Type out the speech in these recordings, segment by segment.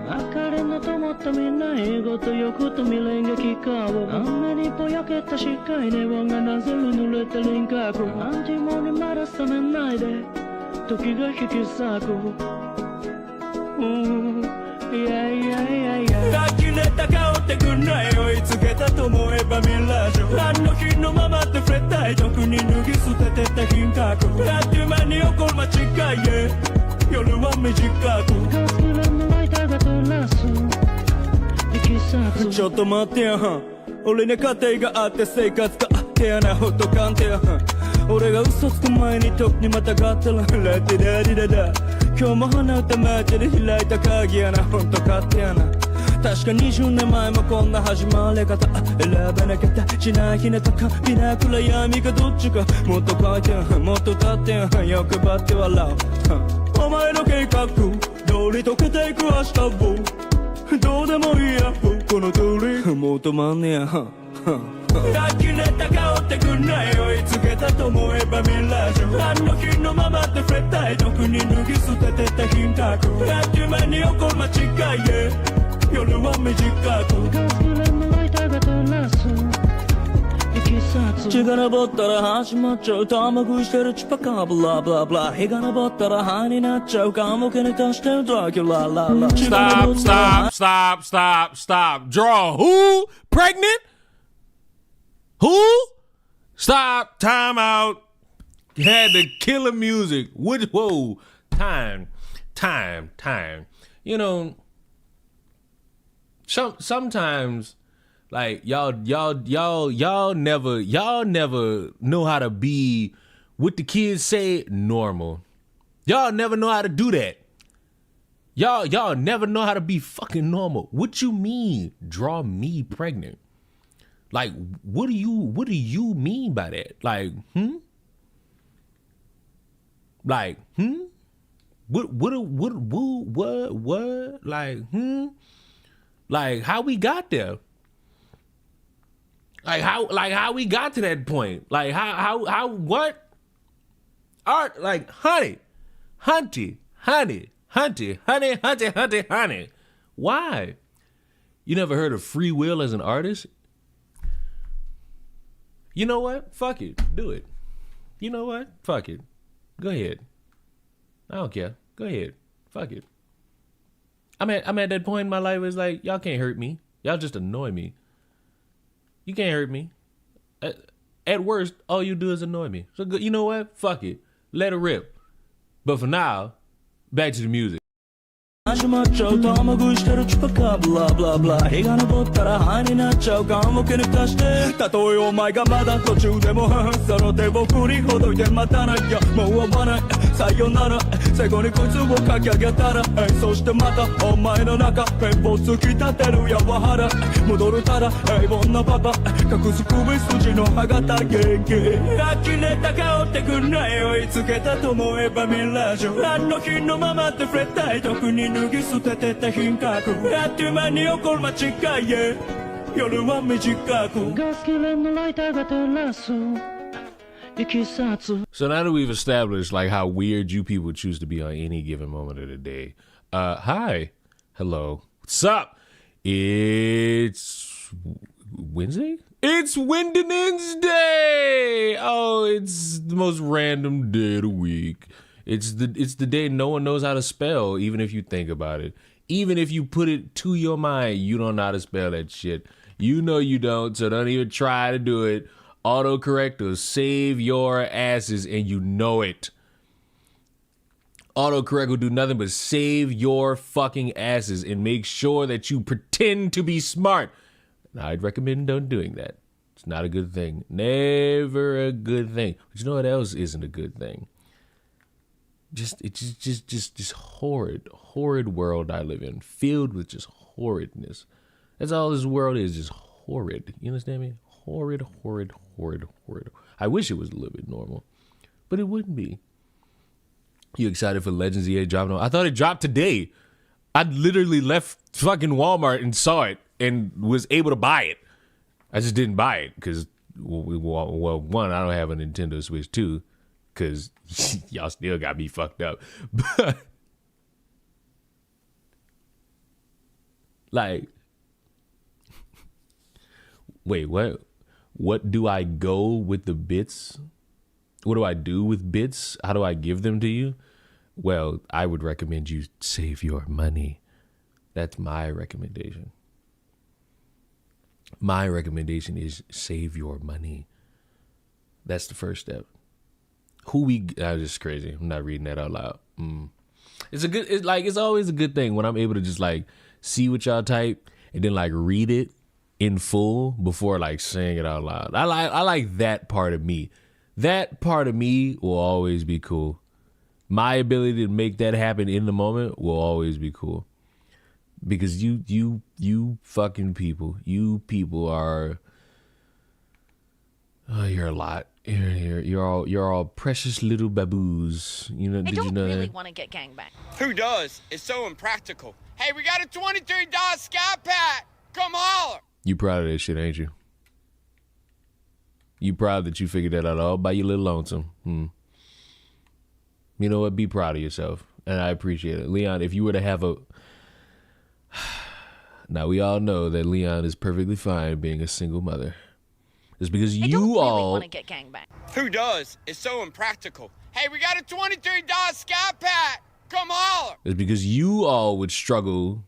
別れの灯ったみんな英語と欲と未練劇かをあんなにぼやけた視界ネオンがなぜる濡れた輪郭アンティモにまだ冷めないで時が引き裂くいやいやいやいや呆れた顔ってくんない追いつけたと思えばミラージュあの日のままって触れたい特に脱ぎ捨ててた品格あっという間に起こる間違いへ夜は短くガスクランのライターが照らすいきさつちょっと待ってや俺に家庭があって生活があってやなほっとかんてや俺が嘘つく前に特にまたがったらラテダディダダ今日も花歌街で開いた鍵やなほんと勝手やな確か20年前もこんな始まり方選ばなきゃしないひなとかピナ暗闇かどっちかもっと書いてもっと立って欲張って笑うお前の計画通り溶けていく明日をどうでもいいやこの通りもう止まんねや呆れた顔ってくんない追いつけたと思えばミラージュあの日のままって触れたい特に脱ぎ捨ててた品格あっという間に起こる間違いへ夜は短くガスクランのライターが照らすいきさつ血が昇ったら始まっちゃう玉食いしてるチパカブラブラブラ日が昇ったら灰になっちゃう棺桶に足してるドラキュラララ Stop, stop, stop, stop, stop. Draw. Who? Pregnant? Who? Stop. Time out. Had the killer music. Whoa. Time. You know, sometimes like y'all never know how to be what the kids say normal. Y'all never know how to do that. Y'all never know how to be fucking normal. What you mean, draw me pregnant? Like, what do you mean by that? Like, Like, What? Like, Like, how we got there? How we got to that point? Like, what? Art, like, honey. Why? You never heard of free will as an artist? You know what? Fuck it. Do it. You know what? Fuck it. Go ahead. I don't care. Go ahead. Fuck it. I'm at that point in my life where it's like, y'all can't hurt me. Y'all just annoy me. You can't hurt me. At worst, all you do is annoy me. So you know what? Fuck it. Let it rip. But for now, back to the music. 始まっちゃう玉食いしてるチュパカブラブラブラ日が昇ったら灰になっちゃう棺桶に足してたとえお前がまだ途中でもその手を振りほどいて待たないやもう会わないさよなら最後にこいつをかき上げたらそしてまたお前の中ペンポ突き立てるやわはら戻るたら平凡なパパ隠す首筋の歯型元気呆れた顔ってくんない追いつけたと思えばミラージュあの日のままって触れたい特に脱ぎ捨ててた品格あっという間に起こる間違いへ夜は短くガスキレンのライターが照らす So now that we've established like how weird you people choose to be on any given moment of the day, hi, hello, what's up? It's Wednesday? It's Wednesday! Day! Oh, it's the most random day of the week. It's the day no one knows how to spell, even if you think about it. Even if you put it to your mind, you don't know how to spell that shit. You know you don't, so don't even try to do it. Autocorrect will save your asses, and you know it. Autocorrect will do nothing but save your fucking asses and make sure that you pretend to be smart. I'd recommend don't doing that. It's not a good thing. Never a good thing. But you know what else isn't a good thing? Just horrid world I live in, filled with just horridness. That's all this world is, just horrid. You understand me? Horrid. I wish it was a little bit normal, but it wouldn't be. You excited for Legends EA dropping? I thought it dropped today. I literally left fucking Walmart and saw it and was able to buy it. I just didn't buy it because, well, one, I don't have a Nintendo Switch. Two, because y'all still got me fucked up. Like, wait, what? What do I go with the bits? What do I do with bits? How do I give them to you? Well, I would recommend you save your money. That's my recommendation. My recommendation is save your money. That's the first step. That's just crazy. I'm not reading that out loud. It's always a good thing when I'm able to just like see what y'all type and then like read it in full before like saying it out loud. I like that part of me. That part of me will always be cool. My ability to make that happen in the moment will always be cool. Because you fucking people, you people are, you're a lot. You're all precious little baboos. You know? I did don't you know really that? want to get gangbanged. Who does? It's so impractical. Hey, we got a $23 Sky Pack. Come holler. You proud of that shit, ain't you? You proud that you figured that out all by your little lonesome. You know what? Be proud of yourself. And I appreciate it. Leon, if you were to have a... Now, we all know that Leon is perfectly fine being a single mother. It's because I you don't really all... want to get gangbanged. Who does? It's so impractical. Hey, we got a $23 Sky Pack. Come holler. It's because you all would struggle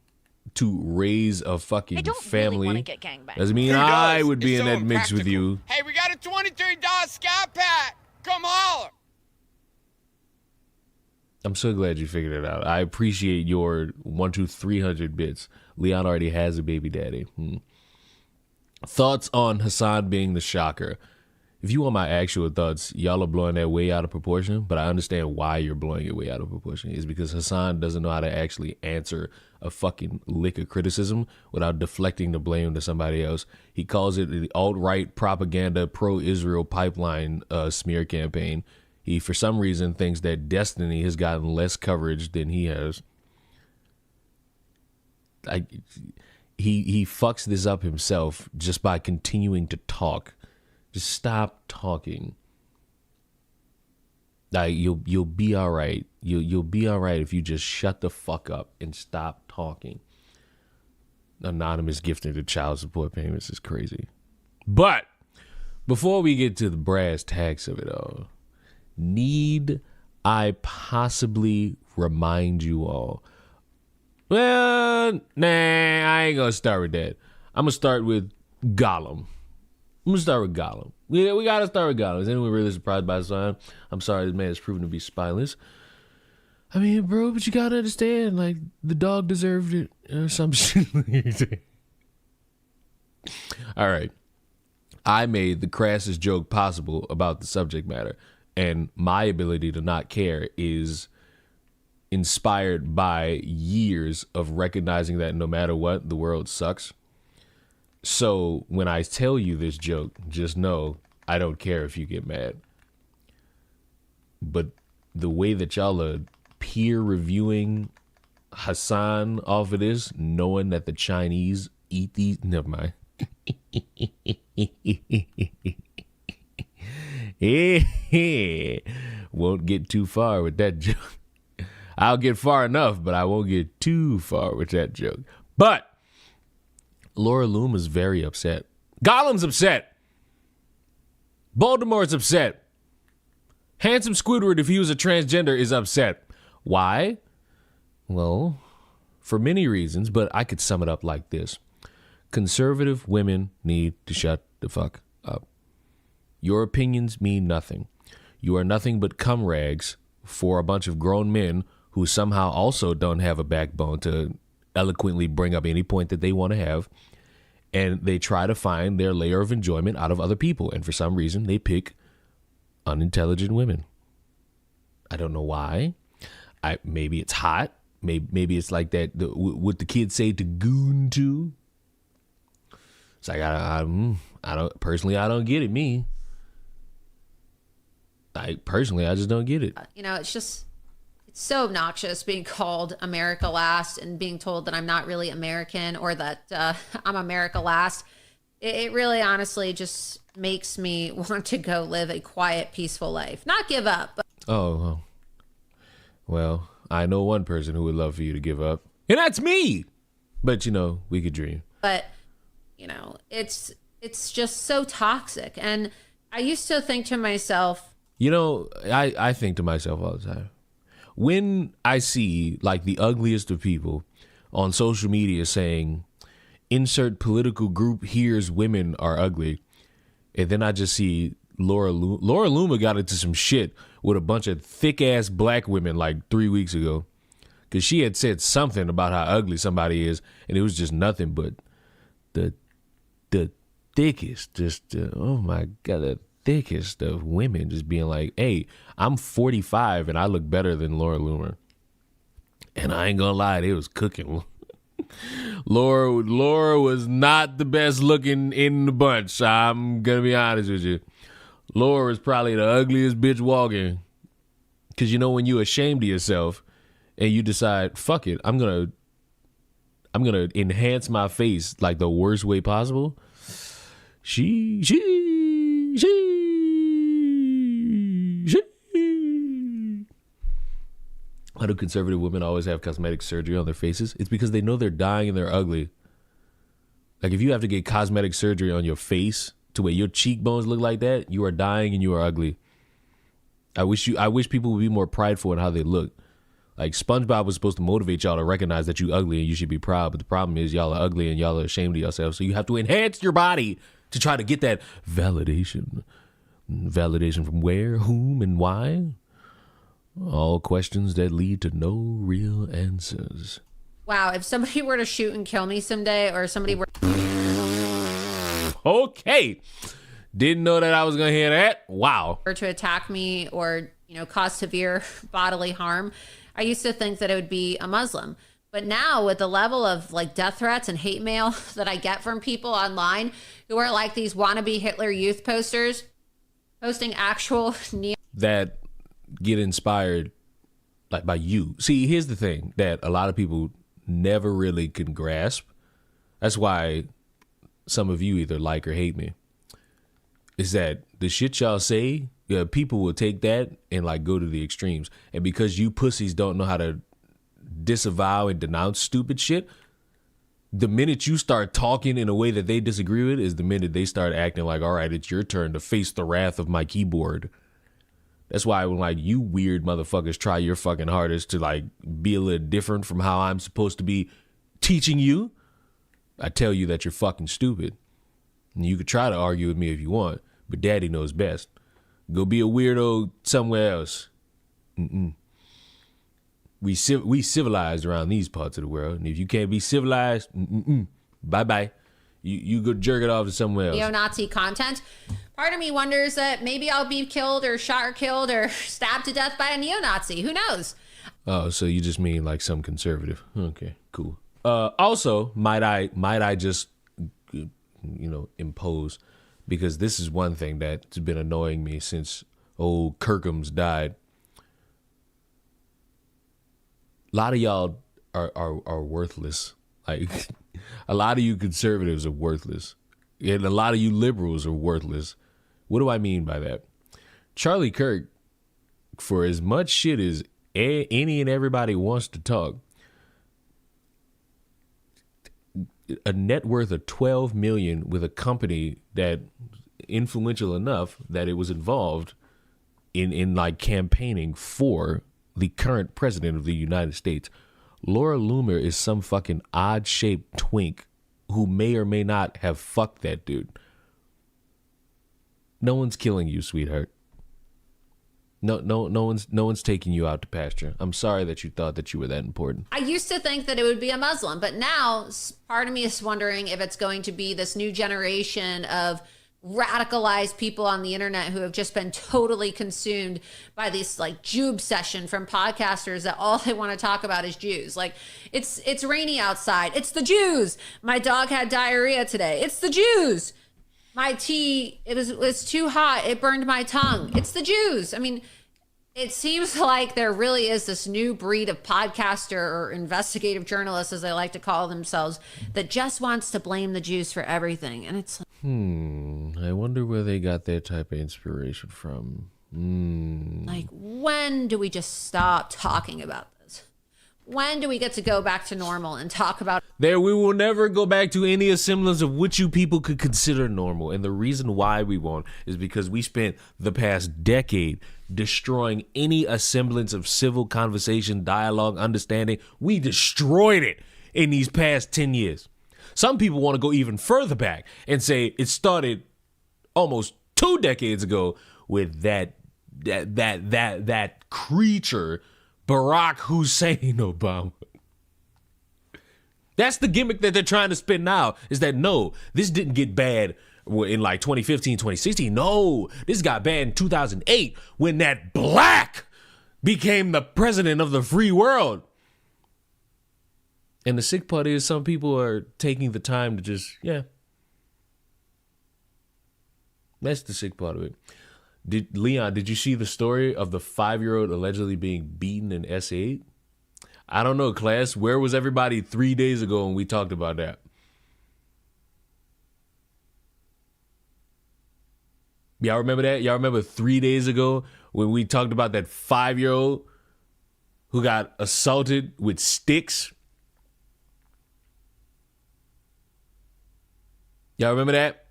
to raise a fucking I don't family. really want to get gangbanged. Doesn't mean Who I does? would be It's in so that mix with impractical. you. Hey, we got a $23 Sky Pack. Come holler. I'm so glad you figured it out. I appreciate your 300 bits. Leon already has a baby daddy. Thoughts on Hassan being the shocker? If you want my actual thoughts, y'all are blowing that way out of proportion, but I understand why you're blowing it way out of proportion. It's because Hassan doesn't know how to actually answer a fucking lick of criticism without deflecting the blame to somebody else. He calls it the alt-right propaganda pro-Israel pipeline smear campaign. He, for some reason, thinks that Destiny has gotten less coverage than he has. He fucks this up himself just by continuing to talk. Just stop talking. You'll be all right. You'll be all right if you just shut the fuck up and stop talking. Anonymous gifting to child support payments is crazy. But before we get to the brass tacks of it all, need I possibly remind you all? Well, nah, I ain't gonna start with that. I'm gonna start with Gollum. I'm gonna start with Gollum. We gotta start with Gollum. Is anyone really surprised by the sign? I'm sorry, this man is proven to be spineless. I mean, bro, but you gotta understand, like, the dog deserved it or some shit. All right. I made the crassest joke possible about the subject matter, and my ability to not care is inspired by years of recognizing that no matter what, the world sucks. So when I tell you this joke, just know I don't care if you get mad. But the way that y'all are peer reviewing Hassan off of this, knowing that the Chinese eat these, never mind. Won't get too far with that joke. I'll get far enough, but I won't get too far with that joke. But Laura Loom is very upset. Gollum's upset. Voldemort's upset. Handsome Squidward, if he was a transgender, is upset. Why? Well, for many reasons, but I could sum it up like this. Conservative women need to shut the fuck up. Your opinions mean nothing. You are nothing but cum rags for a bunch of grown men who somehow also don't have a backbone to eloquently bring up any point that they want to have. And they try to find their layer of enjoyment out of other people. And for some reason, they pick unintelligent women. I don't know why. Maybe it's hot. Maybe it's like that. What the kids say to goon to. It's like, I don't personally, I don't get it. Me. I just don't get it. You know, it's so obnoxious being called America Last and being told that I'm not really American or that I'm America Last. It really honestly just makes me want to go live a quiet, peaceful life. Not give up. But Oh, well, I know one person who would love for you to give up, and that's me. But we could dream. But it's just so toxic. And I used to think to myself, I think to myself all the time, when I see like the ugliest of people on social media saying, insert political group here's women are ugly, and then I just see Laura Loomer got into some shit with a bunch of thick ass black women like 3 weeks ago, because she had said something about how ugly somebody is, and it was just nothing but the thickest, oh my God, the thickest of women just being like, hey, I'm 45 and I look better than Laura Loomer. And I ain't gonna lie, it was cooking. Laura was not the best looking in the bunch. I'm gonna be honest with you. Laura is probably the ugliest bitch walking. Cause when you ashamed of yourself and you decide, fuck it, I'm gonna enhance my face like the worst way possible. She. Why do conservative women always have cosmetic surgery on their faces? It's because they know they're dying and they're ugly. Like if you have to get cosmetic surgery on your face to where your cheekbones look like that, you are dying and you are ugly. I wish people would be more prideful in how they look. Like SpongeBob was supposed to motivate y'all to recognize that you ugly and you should be proud, but the problem is y'all are ugly and y'all are ashamed of yourselves. So you have to enhance your body to try to get that validation. Validation from where, whom, and why? All questions that lead to no real answers. Wow, if somebody were to shoot and kill me someday, or somebody were... Okay. Didn't know that I was going to hear that. Wow. Or to attack me or, cause severe bodily harm, I used to think that it would be a Muslim. But now with the level of like death threats and hate mail that I get from people online who are like these wannabe Hitler Youth posters, posting actual that get inspired like by you. See, here's the thing that a lot of people never really can grasp. That's why some of you either like or hate me. Is that the shit y'all say, people will take that and like go to the extremes. And because you pussies don't know how to disavow and denounce stupid shit, the minute you start talking in a way that they disagree with is the minute they start acting like, all right, it's your turn to face the wrath of my keyboard. That's why when like you weird motherfuckers try your fucking hardest to like be a little different from how I'm supposed to be teaching you, I tell you that you're fucking stupid. And you could try to argue with me if you want, but daddy knows best. Go be a weirdo somewhere else. We civilized around these parts of the world, and if you can't be civilized, bye-bye. You go jerk it off to somewhere else. Neo-Nazi content. Part of me wonders that maybe I'll be killed or shot or killed or stabbed to death by a neo-Nazi. Who knows? Oh, so you just mean like some conservative. Okay, cool. Also, might I just, impose, because this is one thing that's been annoying me since old Kirkham's died. A lot of y'all are worthless. Like, a lot of you conservatives are worthless. And a lot of you liberals are worthless. What do I mean by that? Charlie Kirk, for as much shit as any and everybody wants to talk, a net worth of $12 million with a company that influential enough that it was involved in like campaigning for the current president of the United States. Laura Loomer is some fucking odd-shaped twink who may or may not have fucked that dude. No one's killing you, sweetheart. No one's taking you out to pasture. I'm sorry that you thought that you were that important. I used to think that it would be a Muslim, but now part of me is wondering if it's going to be this new generation of radicalized people on the internet who have just been totally consumed by this like Jew obsession from podcasters that all they want to talk about is Jews. Like it's rainy outside. It's the Jews. My dog had diarrhea today. It's the Jews. My tea, it was too hot. It burned my tongue. It's the Jews. I mean, it seems like there really is this new breed of podcaster or investigative journalists, as they like to call themselves, that just wants to blame the Jews for everything. And it's like, I wonder where they got that type of inspiration from. Like, when do we just stop talking about this? When do we get to go back to normal and talk about There, we will never go back to any semblance of what you people could consider normal. And the reason why we won't is because we spent the past decade destroying any semblance of civil conversation, dialogue, understanding. We destroyed it in these past 10 years. Some people want to go even further back and say it started almost 2 decades ago with that creature, Barack Hussein Obama. That's the gimmick that they're trying to spin now, is that no, this didn't get bad in like 2015, 2016. No, this got bad in 2008 when that black became the president of the free world. And the sick part is some people are taking the time to just, yeah. That's the sick part of it. Leon, did you see the story of the 5-year-old allegedly being beaten in S8? I don't know, class. Where was everybody 3 days ago when we talked about that? Y'all remember that? Y'all remember 3 days ago when we talked about that 5-year-old who got assaulted with sticks? Y'all remember that?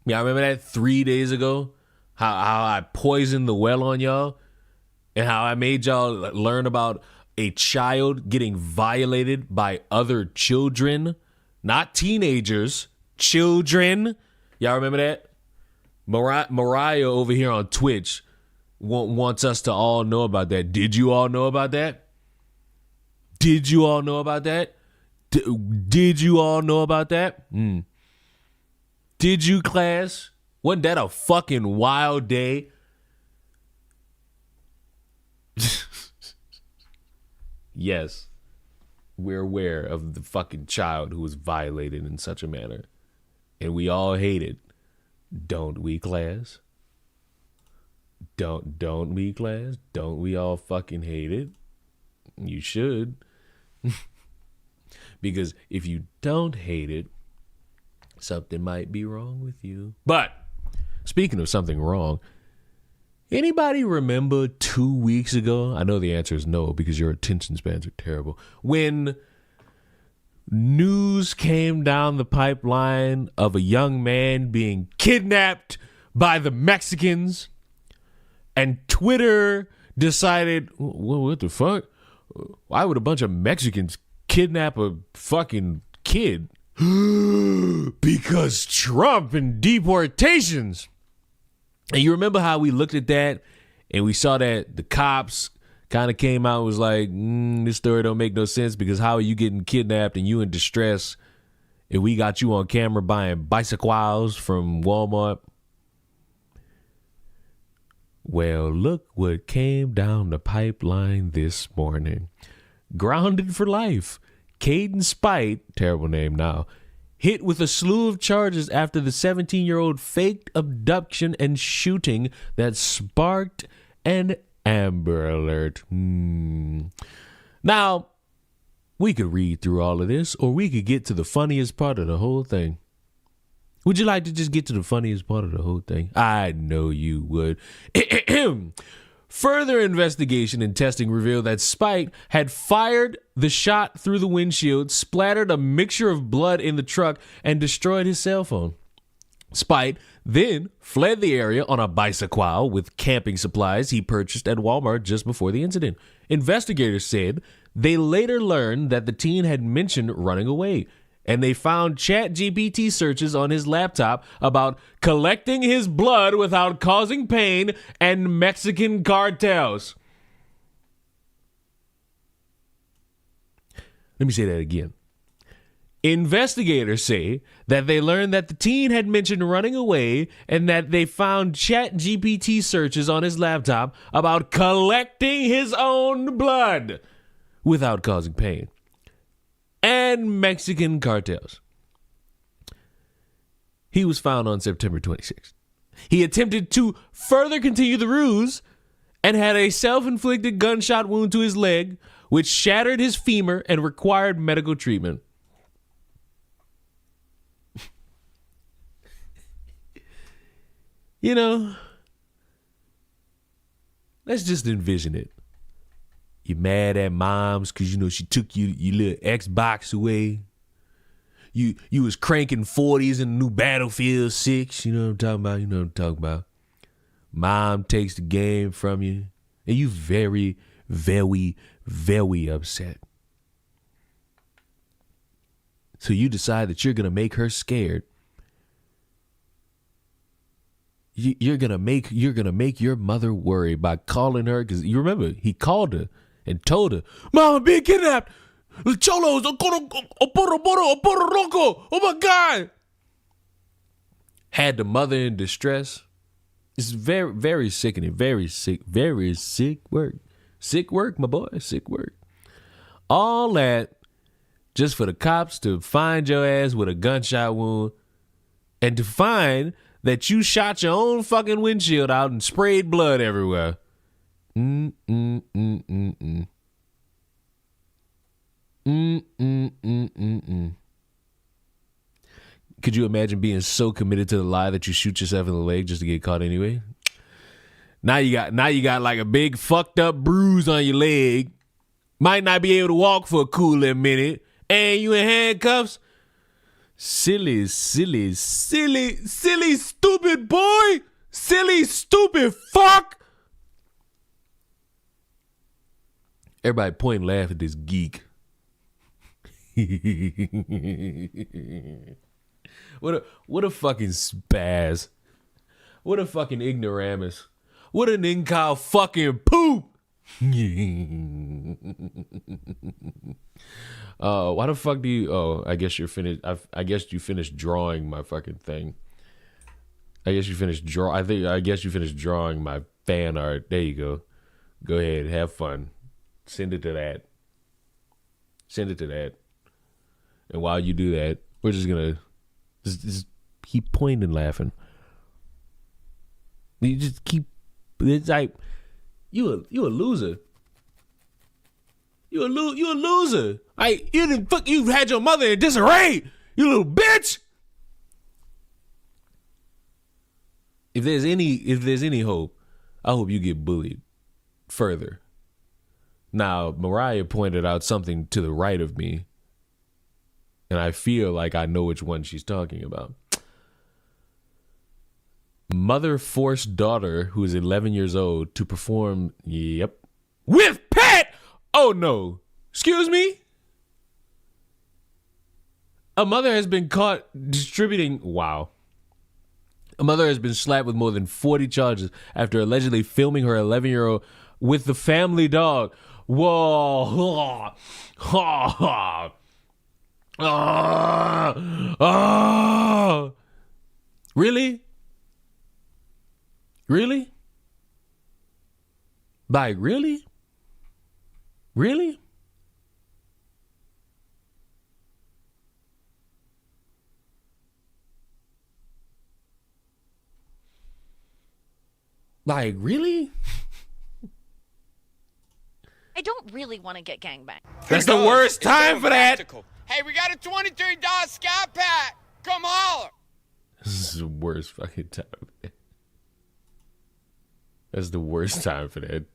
Y'all remember that 3 days ago? How I poisoned the well on y'all? And how I made y'all learn about a child getting violated by other children? Not teenagers, children. Y'all remember that? Mariah over here on Twitch wants us to all know about that. Did you all know about that? Did you all know about that? Did you all know about that? Did you, class? Wasn't that a fucking wild day? Yes, we're aware of the fucking child who was violated in such a manner. And we all hate it. Don't we, class? Don't we, class? Don't we all fucking hate it? You should. Because if you don't hate it, something might be wrong with you. But speaking of something wrong, anybody remember 2 weeks ago? I know the answer is no, because your attention spans are terrible. When news came down the pipeline of a young man being kidnapped by the Mexicans, and Twitter decided, what the fuck? Why would a bunch of Mexicans kidnap a fucking kid? Because Trump and deportations. And you remember how we looked at that and we saw that the cops kind of came out and was like, this story don't make no sense, because how are you getting kidnapped and you in distress if we got you on camera buying bicycles from Walmart? Well, look what came down the pipeline this morning. Grounded for life. Caden Spite, terrible name now, hit with a slew of charges after the 17-year-old faked abduction and shooting that sparked an Amber Alert. Now, we could read through all of this, or we could get to the funniest part of the whole thing. Would you like to just get to the funniest part of the whole thing? I know you would. Further investigation and testing revealed that Spite had fired the shot through the windshield, splattered a mixture of blood in the truck, and destroyed his cell phone. Spite then fled the area on a bicycle with camping supplies he purchased at Walmart just before the incident. Investigators said they later learned that the teen had mentioned running away, and they found ChatGPT searches on his laptop about collecting his blood without causing pain and Mexican cartels. Let me say that again. Investigators say that they learned that the teen had mentioned running away and that they found ChatGPT searches on his laptop about collecting his own blood without causing pain and Mexican cartels. He was found on September 26th. He attempted to further continue the ruse and had a self-inflicted gunshot wound to his leg, which shattered his femur and required medical treatment. You know, let's just envision it. You mad at moms because, you know, she took your little Xbox away. You was cranking 40s in the new Battlefield 6. You know what I'm talking about? You know what I'm talking about. Mom takes the game from you. And you very, very, very upset. So you decide that you're going to make her scared. You're gonna make your mother worry by calling her, because you remember he called her and told her, "Mom, I'm being kidnapped. The cholos, Puerto Rico. Oh my God!" Had the mother in distress. It's very, very sickening. Very sick work. Sick work, my boy. Sick work. All that just for the cops to find your ass with a gunshot wound and to find that you shot your own fucking windshield out and sprayed blood everywhere. Could you imagine being so committed to the lie that you shoot yourself in the leg just to get caught anyway? Now you got like a big fucked up bruise on your leg. Might not be able to walk for a cool little minute. And you in handcuffs. Silly, stupid boy. Silly, stupid fuck. Everybody point and laugh at this geek. What a fucking spaz. What a fucking ignoramus. What an incal fucking poop. Why the fuck do you? Oh, I guess you're finished. I guess you finished drawing my fucking thing. I guess you finished drawing my fan art. There you go. Go ahead, have fun. Send it to that. And while you do that, we're just gonna just keep pointing and laughing. You just keep. It's like you a loser. You a loser. Like you had your mother in disarray. You little bitch. If there's any hope, I hope you get bullied further. Now, Mariah pointed out something to the right of me, and I feel like I know which one she's talking about. Mother forced daughter who is 11 years old to perform, with pet. Oh no. Excuse me? A mother has been caught distributing, A mother has been slapped with more than 40 charges after allegedly filming her 11-year-old with the family dog. Whoa. Really? Really? Like, really? Really? Like, really? I don't really want to get gangbanged. That's the worst time for that. Hey, we got a $23 Scat Pack. Come holler. This is the worst fucking time. That's the worst time for that.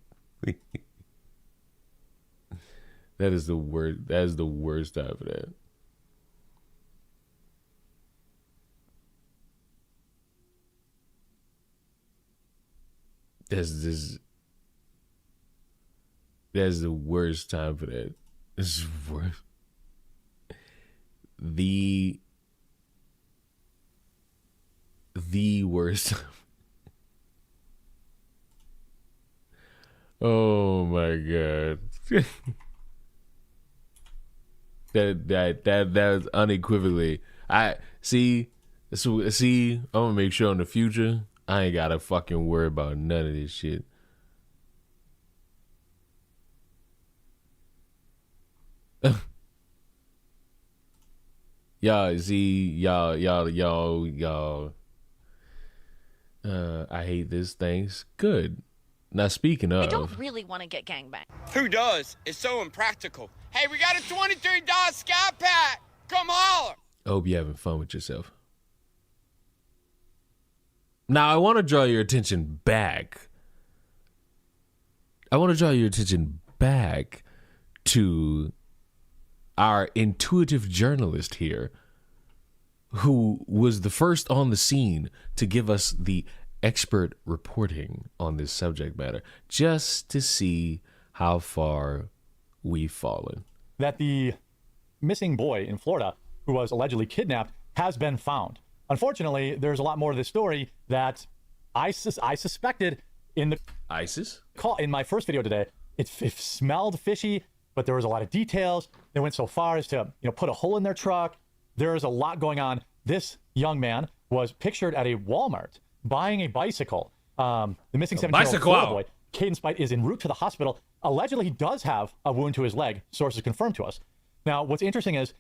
That is the worst. That is the worst time for that. That's the worst time for that. This is worst. The worst time. Oh my God. that was unequivocally. I'm gonna make sure in the future I ain't gotta fucking worry about none of this shit. Y'all. I hate this. Thanks. Good. Now, speaking of, I don't really want to get gangbanged. Who does? It's so impractical. Hey, we got a $23 Scat Pack. Come holler. I hope you're having fun with yourself. Now, I want to draw your attention back. back to our intuitive journalist here, who was the first on the scene to give us the expert reporting on this subject matter, just to see how far we've fallen. That the missing boy in Florida, who was allegedly kidnapped, has been found. Unfortunately, there's a lot more to this story that I suspected in the ISIS? call in my first video today. It smelled fishy, but there was a lot of details. They went so far as to, put a hole in their truck. There is a lot going on. This young man was pictured at a Walmart buying a bicycle. The missing 17-year-old Florida boy, Caden Spite, is en route to the hospital. Allegedly, he does have a wound to his leg. Sources confirmed to us. Now, what's interesting is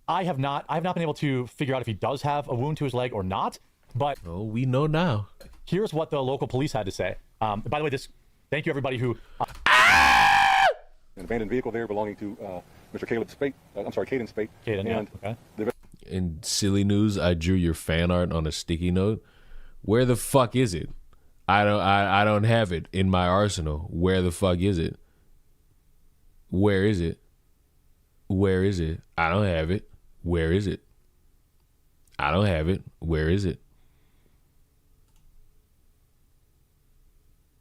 I have not been able to figure out if he does have a wound to his leg or not. But oh, we know now. Here's what the local police had to say. By the way, thank you everybody who. An abandoned vehicle there belonging to Mr. Caleb Spate. I'm sorry, Caden Spate. Caden, yeah. Okay. In silly news, I drew your fan art on a sticky note. Where the fuck is it? I don't have it in my arsenal. Where the fuck is it? Where is it? Where is it? I don't have it. Where is it? I don't have it. Where is it?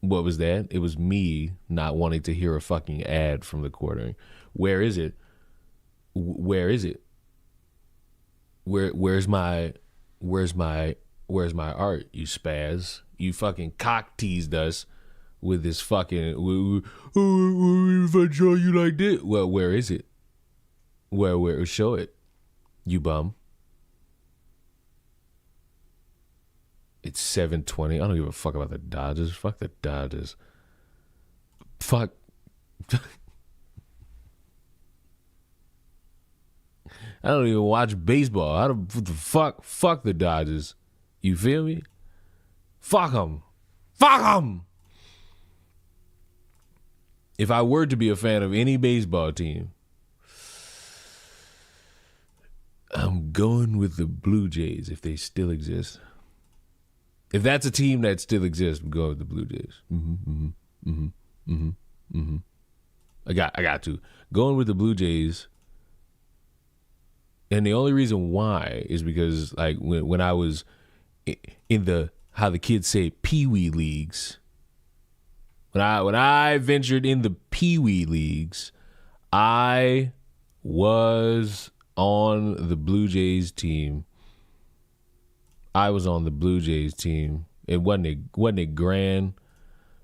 What was that? It was me not wanting to hear a fucking ad from the quartering. Where is it? Where is it? Where's my art, you spaz? You fucking cock teased us with this fucking if I draw you like this. Well, where is it? Where show it, you bum. It's 7:20. I don't give a fuck about the Dodgers. Fuck the Dodgers. Fuck. I don't even watch baseball. What the fuck? Fuck the Dodgers. You feel me? Fuck them. Fuck them. If I were to be a fan of any baseball team, I'm going with the Blue Jays if they still exist. If that's a team that still exists, I'm going with the Blue Jays. I got to. Going with the Blue Jays. And the only reason why is because, like, when I was in the, how the kids say, pee-wee leagues, when I ventured in the pee-wee leagues, I was on the Blue Jays team. I was on the Blue Jays team. It wasn't grand?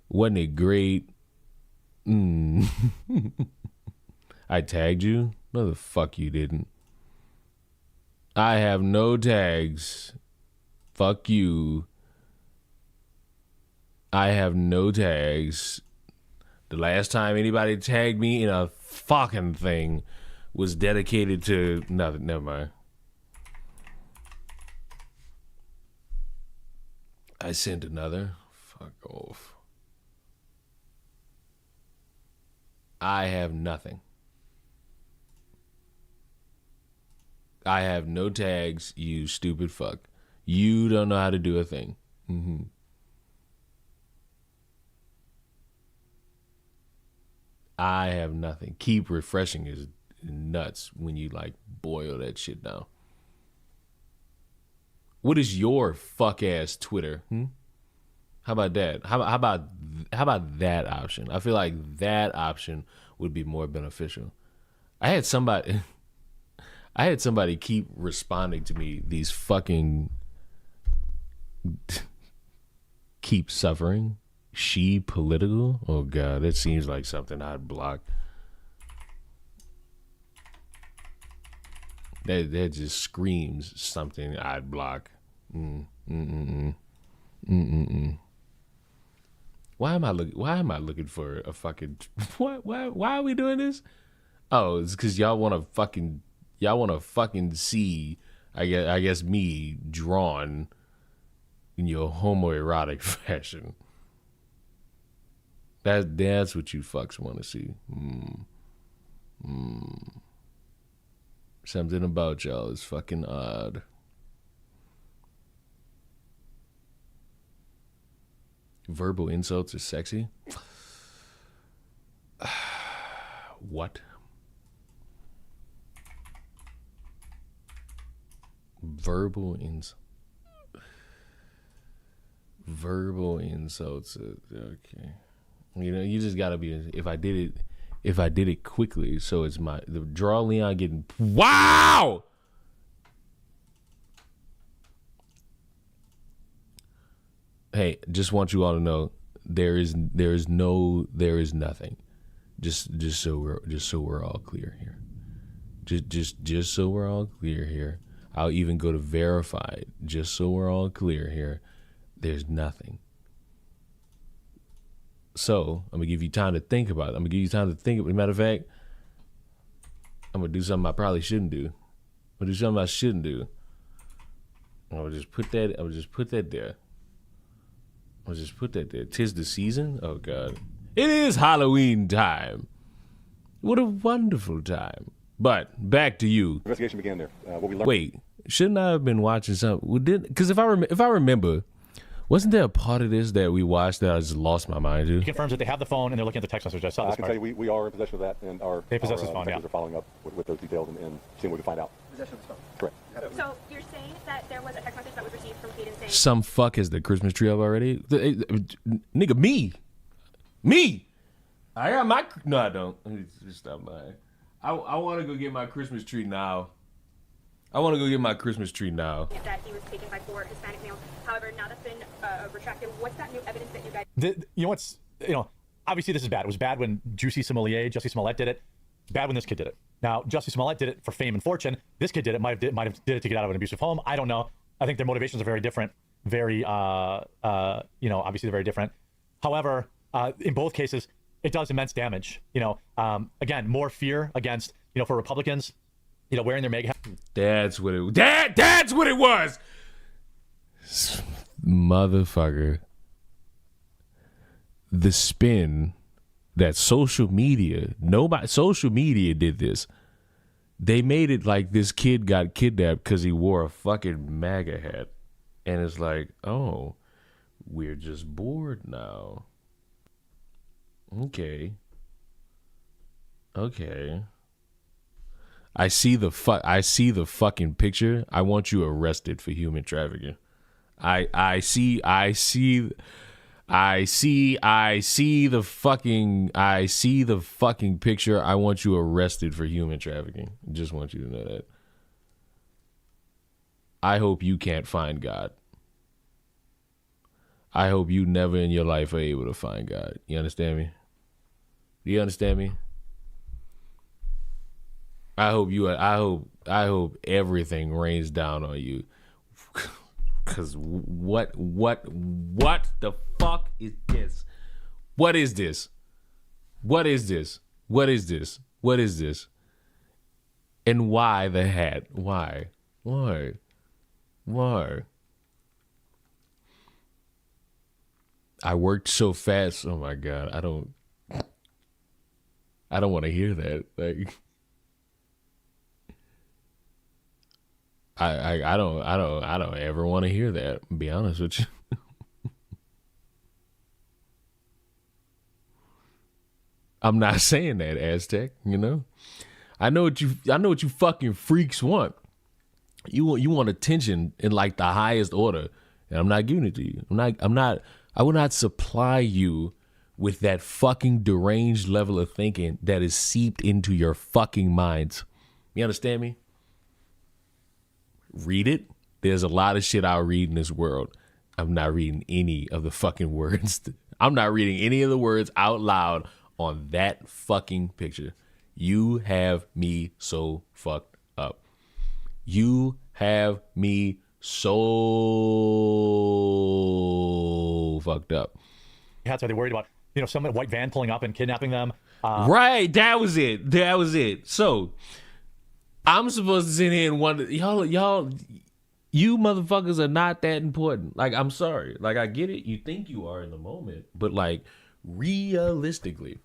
Wasn't it great? I tagged you? No, the fuck you didn't. I have no tags. Fuck you. I have no tags. The last time anybody tagged me in a fucking thing was dedicated to nothing. Never mind. I sent another. Fuck off. I have nothing. I have no tags, you stupid fuck. You don't know how to do a thing. I have nothing. Keep refreshing is nuts when you like boil that shit down. What is your fuck ass Twitter? How about that? How about that option? I feel like that option would be more beneficial. I had somebody keep responding to me, these fucking keep suffering. She political? Oh God, that seems like something I'd block. That just screams something I'd block. Why am I looking for a fucking why are we doing this? Oh, it's because y'all want to fucking see I guess me drawn in your homoerotic fashion. That's what you fucks want to see. Something about y'all is fucking odd. Verbal insults are sexy. What? Verbal insults. Okay. You know, you just gotta be. If I did it quickly, so it's the draw Leon getting. Wow. Hey, just want you all to know there is nothing. Just so we're all clear here. Just so we're all clear here. I'll even go to verified. Just so we're all clear here. There's nothing. So I'm gonna give you time to think about it. Matter of fact, I'm gonna do something I probably shouldn't do. I'm gonna do something I shouldn't do. I'm gonna just put that there. Tis the season. Oh God, it is Halloween time. What a wonderful time. But back to you. Investigation began there. What we learned. Wait, shouldn't I have been watching something? Because if I remember, wasn't there a part of this that we watched that I just lost my mind to? He confirms that they have the phone and they're looking at the text message. I saw this I can part. tell you we are in possession of that, and They possess his phone, detectives yeah. are following up with those details and seeing what we can find out. Possession of his phone. Correct. So you're saying that there was a text message that was received from Caden saying Some fuck has the Christmas tree up already? Nigga, me. I got my. No, I don't. Let me just stop lying. I want to go get my Christmas tree now. that he was taken by 4 Hispanic males. However, now that's been retracted. What's that new evidence that you guys? Obviously this is bad. It was bad when Jussie Smollett did it. Bad when this kid did it. Now, Jussie Smollett did it for fame and fortune. This kid might have did it to get out of an abusive home. I don't know. I think their motivations are very different. Obviously they're very different. However, in both cases, it does immense damage. Again, more fear against, for Republicans, wearing their MAGA hat. That's what it. That's what it was. Motherfucker. The spin that social media did this. They made it like this kid got kidnapped because he wore a fucking MAGA hat. And it's like, oh, we're just bored now. Okay. I see the fucking picture. I want you arrested for human trafficking. I see the fucking picture. I want you arrested for human trafficking. Just want you to know that. I hope you can't find God. I hope you never in your life are able to find God. You understand me? Do you understand me? I hope everything rains down on you. Cause what the fuck is this? What is this? And why the hat? Why? I worked so fast. Oh my God. I don't want to hear that. Like, I don't ever want to hear that, to be honest with you. I'm not saying that, Aztec, I know what you fucking freaks want. You want attention in like the highest order, and I'm not giving it to you. I will not supply you with that fucking deranged level of thinking that is seeped into your fucking minds. You understand me? Read it. There's a lot of shit I'll read in this world. I'm not reading any of the fucking words. I'm not reading any of the words out loud on that fucking picture. You have me so fucked up. You have me so fucked up. That's why they worried about, some white van pulling up and kidnapping them. Right. That was it. So I'm supposed to sit here and wonder, y'all, you motherfuckers are not that important. Like, I'm sorry. Like, I get it. You think you are in the moment, but like, realistically,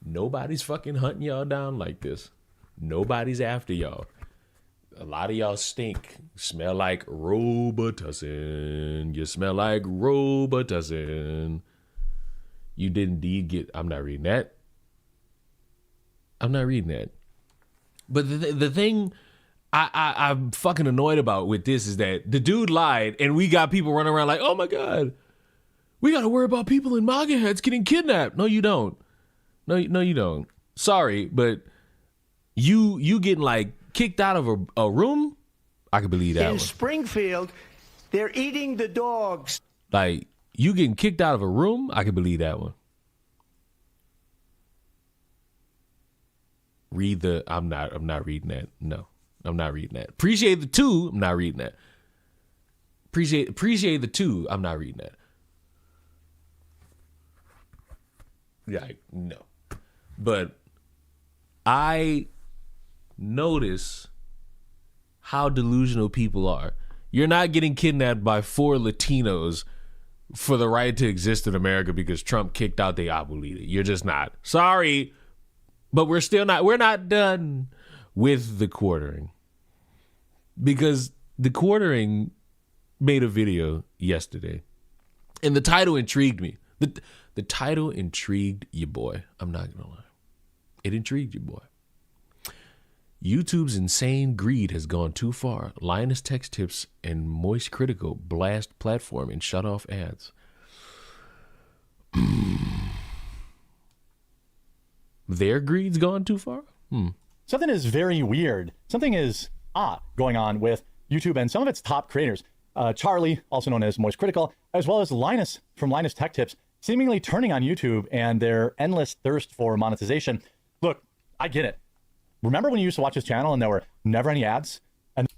nobody's fucking hunting y'all down like this. Nobody's after y'all. A lot of y'all stink. Smell like Robitussin. You smell like Robitussin. You did indeed get... I'm not reading that. I'm not reading that. But the thing I'm fucking annoyed about with this is that the dude lied, and we got people running around like, oh my God, we got to worry about people in MAGA hats getting kidnapped. No, you don't. No, you don't. Sorry, but you getting like kicked out of a room? I can believe that In one. Springfield, they're eating the dogs. Like, you getting kicked out of a room? I can believe that one. I'm not reading that. No, I'm not reading that. Appreciate the two. I'm not reading that. Appreciate the two. I'm not reading that. Yeah, no. But I notice how delusional people are. You're not getting kidnapped by 4 Latinos for the right to exist in America because Trump kicked out the Abuelita. You're just not. Sorry, but we're not done with the quartering. Because the quartering made a video yesterday, and the title intrigued me. The title intrigued your boy. I'm not gonna lie. It intrigued your boy. YouTube's insane greed has gone too far. Linus Tech Tips and Moist Critical blast platform and shut off ads. Their greed's gone too far? Something is very weird. Something is odd going on with YouTube and some of its top creators. Charlie, also known as Moist Critical, as well as Linus from Linus Tech Tips, seemingly turning on YouTube and their endless thirst for monetization. Look, I get it. Remember when you used to watch his channel and there were never any ads? And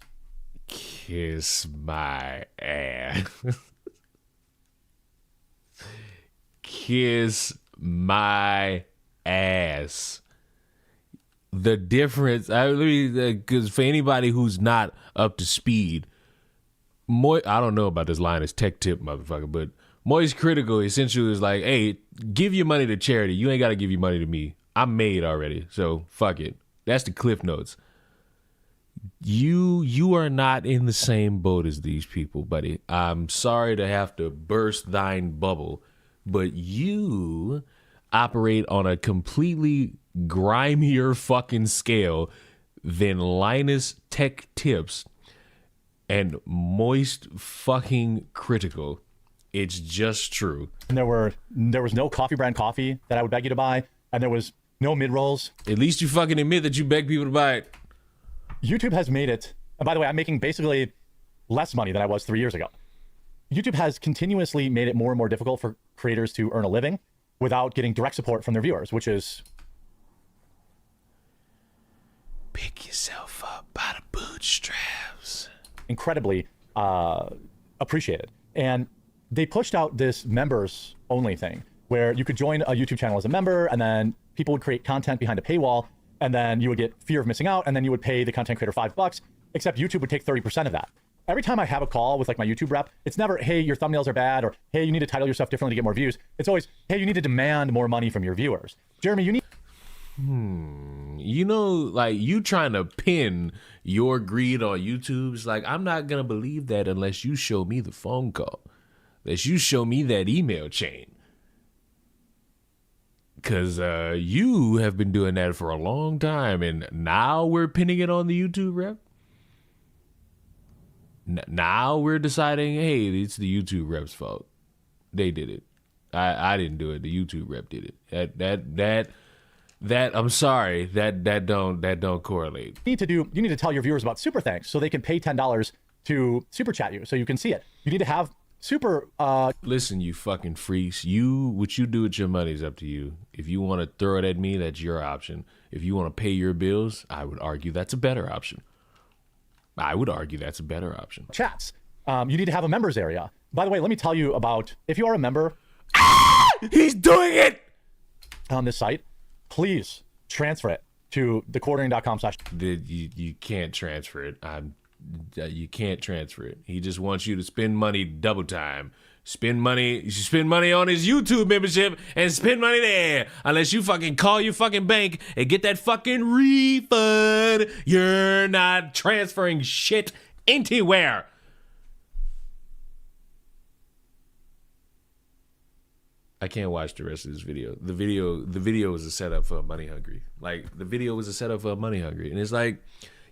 Kiss my ass. Kiss my ass. The difference, because for anybody who's not up to speed, I don't know about this Linus Tech Tip motherfucker, but Moist Critical essentially is like, hey, give your money to charity. You ain't got to give your money to me. I'm made already, so fuck it. That's the Cliff Notes. You are not in the same boat as these people, buddy. I'm sorry to have to burst thine bubble, but you operate on a completely grimier fucking scale than Linus Tech Tips and Moist fucking Critical. It's just true. And there was no coffee brand coffee that I would beg you to buy, and there was no mid-rolls. At least you fucking admit that you beg people to buy it. YouTube has made it, and by the way, I'm making basically less money than I was 3 years ago. YouTube has continuously made it more and more difficult for creators to earn a living without getting direct support from their viewers, which is... Pick yourself up by the bootstraps. Incredibly appreciated. And they pushed out this members only thing where you could join a YouTube channel as a member, and then people would create content behind a paywall, and then you would get fear of missing out, and then you would pay the content creator $5, except YouTube would take 30% of that. Every time I have a call with like my YouTube rep, it's never, hey, your thumbnails are bad, or hey, you need to title your stuff differently to get more views. It's always, hey, you need to demand more money from your viewers. Jeremy, you need... You know, like, you trying to pin your greed on YouTube. It's like, I'm not gonna believe that unless you show me the phone call, unless you show me that email chain. Because you have been doing that for a long time, and now we're pinning it on the YouTube rep? Now we're deciding, hey, it's the YouTube rep's fault. They did it. I didn't do it. The YouTube rep did it. That I'm sorry. That don't correlate. You need to tell your viewers about Super Thanks so they can pay $10 to super chat you so you can see it. You need to have super Listen, you fucking freaks. What you do with your money is up to you. If you want to throw it at me, that's your option. If you want to pay your bills, I would argue that's a better option. Chats. You need to have a members area. By the way, let me tell you about, if you are a member, he's doing it on this site, please transfer it to thequartering.com/ You can't transfer it. You can't transfer it. He just wants you to spend money double time. Spend money on his YouTube membership and spend money there. Unless you fucking call your fucking bank and get that fucking refund, you're not transferring shit anywhere. I can't watch the rest of this video. The video was a setup for Money Hungry. Like, the video was a setup for Money Hungry. And it's like,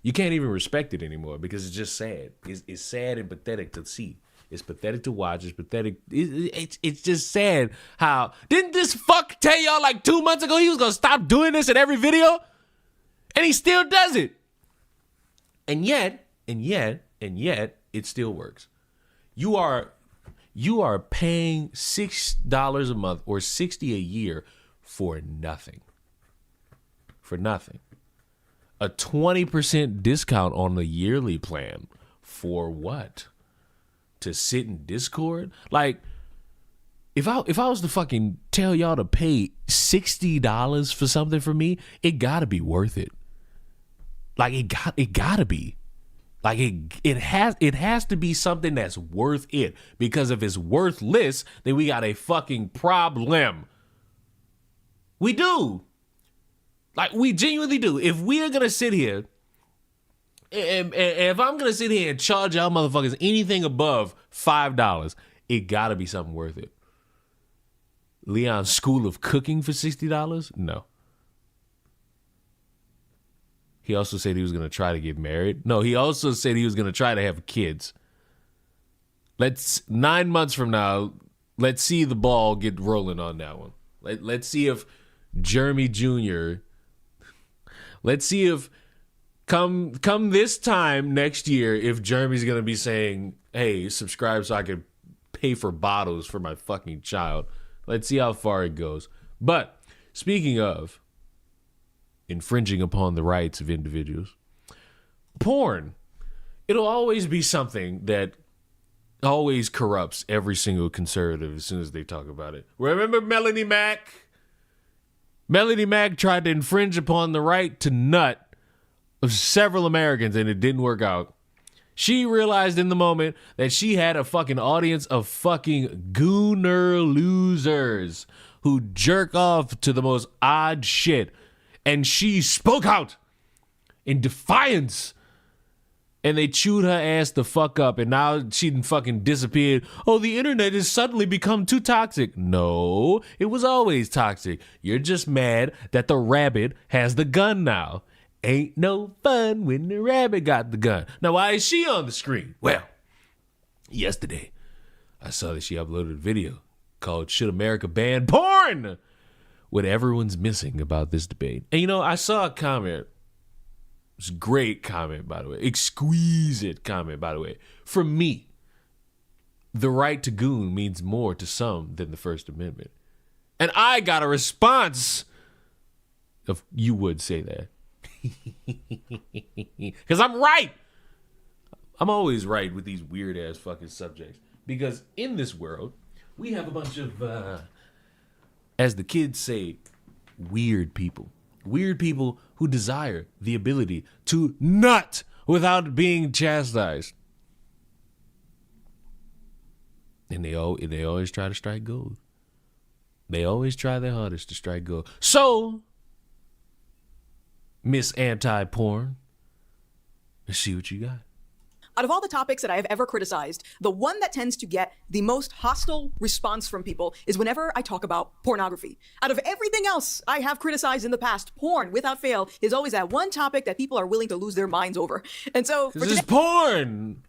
you can't even respect it anymore because it's just sad. It's sad and pathetic to see. It's pathetic to watch. It's pathetic. It's just sad how, didn't this fuck tell y'all like 2 months ago he was going to stop doing this in every video? And he still does it. And yet, it still works. You are paying $6 a month or $60 a year for nothing. For nothing. A 20% discount on the yearly plan. For what? To sit in Discord? Like, if I was to fucking tell y'all to pay $60 for something for me, it gotta be worth it. Like, it gotta be. Like, it has to be something that's worth it. Because if it's worthless, then we got a fucking problem. We do. Like, we genuinely do. If we are going to sit here, and if I'm going to sit here and charge y'all motherfuckers anything above $5, it got to be something worth it. Leon's School of Cooking for $60? No. He also said he was going to try to get married. No, he also said he was going to try to have kids. 9 months from now, let's see the ball get rolling on that one. Let's see if Jeremy Jr., let's see if come this time next year, if Jeremy's going to be saying, hey, subscribe so I can pay for bottles for my fucking child. Let's see how far it goes. But speaking of infringing upon the rights of individuals, porn, it'll always be something that always corrupts every single conservative as soon as they talk about it. Remember Melanie Mack? Melanie Mack tried to infringe upon the right to nut of several Americans and it didn't work out. She realized in the moment that she had a fucking audience of fucking gooner losers who jerk off to the most odd shit. And she spoke out in defiance. And they chewed her ass the fuck up. And now she done fucking disappeared. Oh, the internet has suddenly become too toxic. No, it was always toxic. You're just mad that the rabbit has the gun now. Ain't no fun when the rabbit got the gun. Now, why is she on the screen? Well, yesterday, I saw that she uploaded a video called Should America Ban Porn? What everyone's missing about this debate. And, you know, I saw a comment. It's a great comment, by the way. Exquisite comment, by the way. From me, the right to goon means more to some than the First Amendment. And I got a response of, you would say that. Because I'm right. I'm always right with these weird-ass fucking subjects. Because in this world, we have a bunch of, as the kids say, weird people. Weird people who desire the ability to nut without being chastised. And they always try to strike gold. They always try their hardest to strike gold. So, Miss Anti-Porn, let's see what you got. Out of all the topics that I have ever criticized, the one that tends to get the most hostile response from people is whenever I talk about pornography. Out of everything else I have criticized in the past, porn, without fail, is always that one topic that people are willing to lose their minds over. And so, this is porn.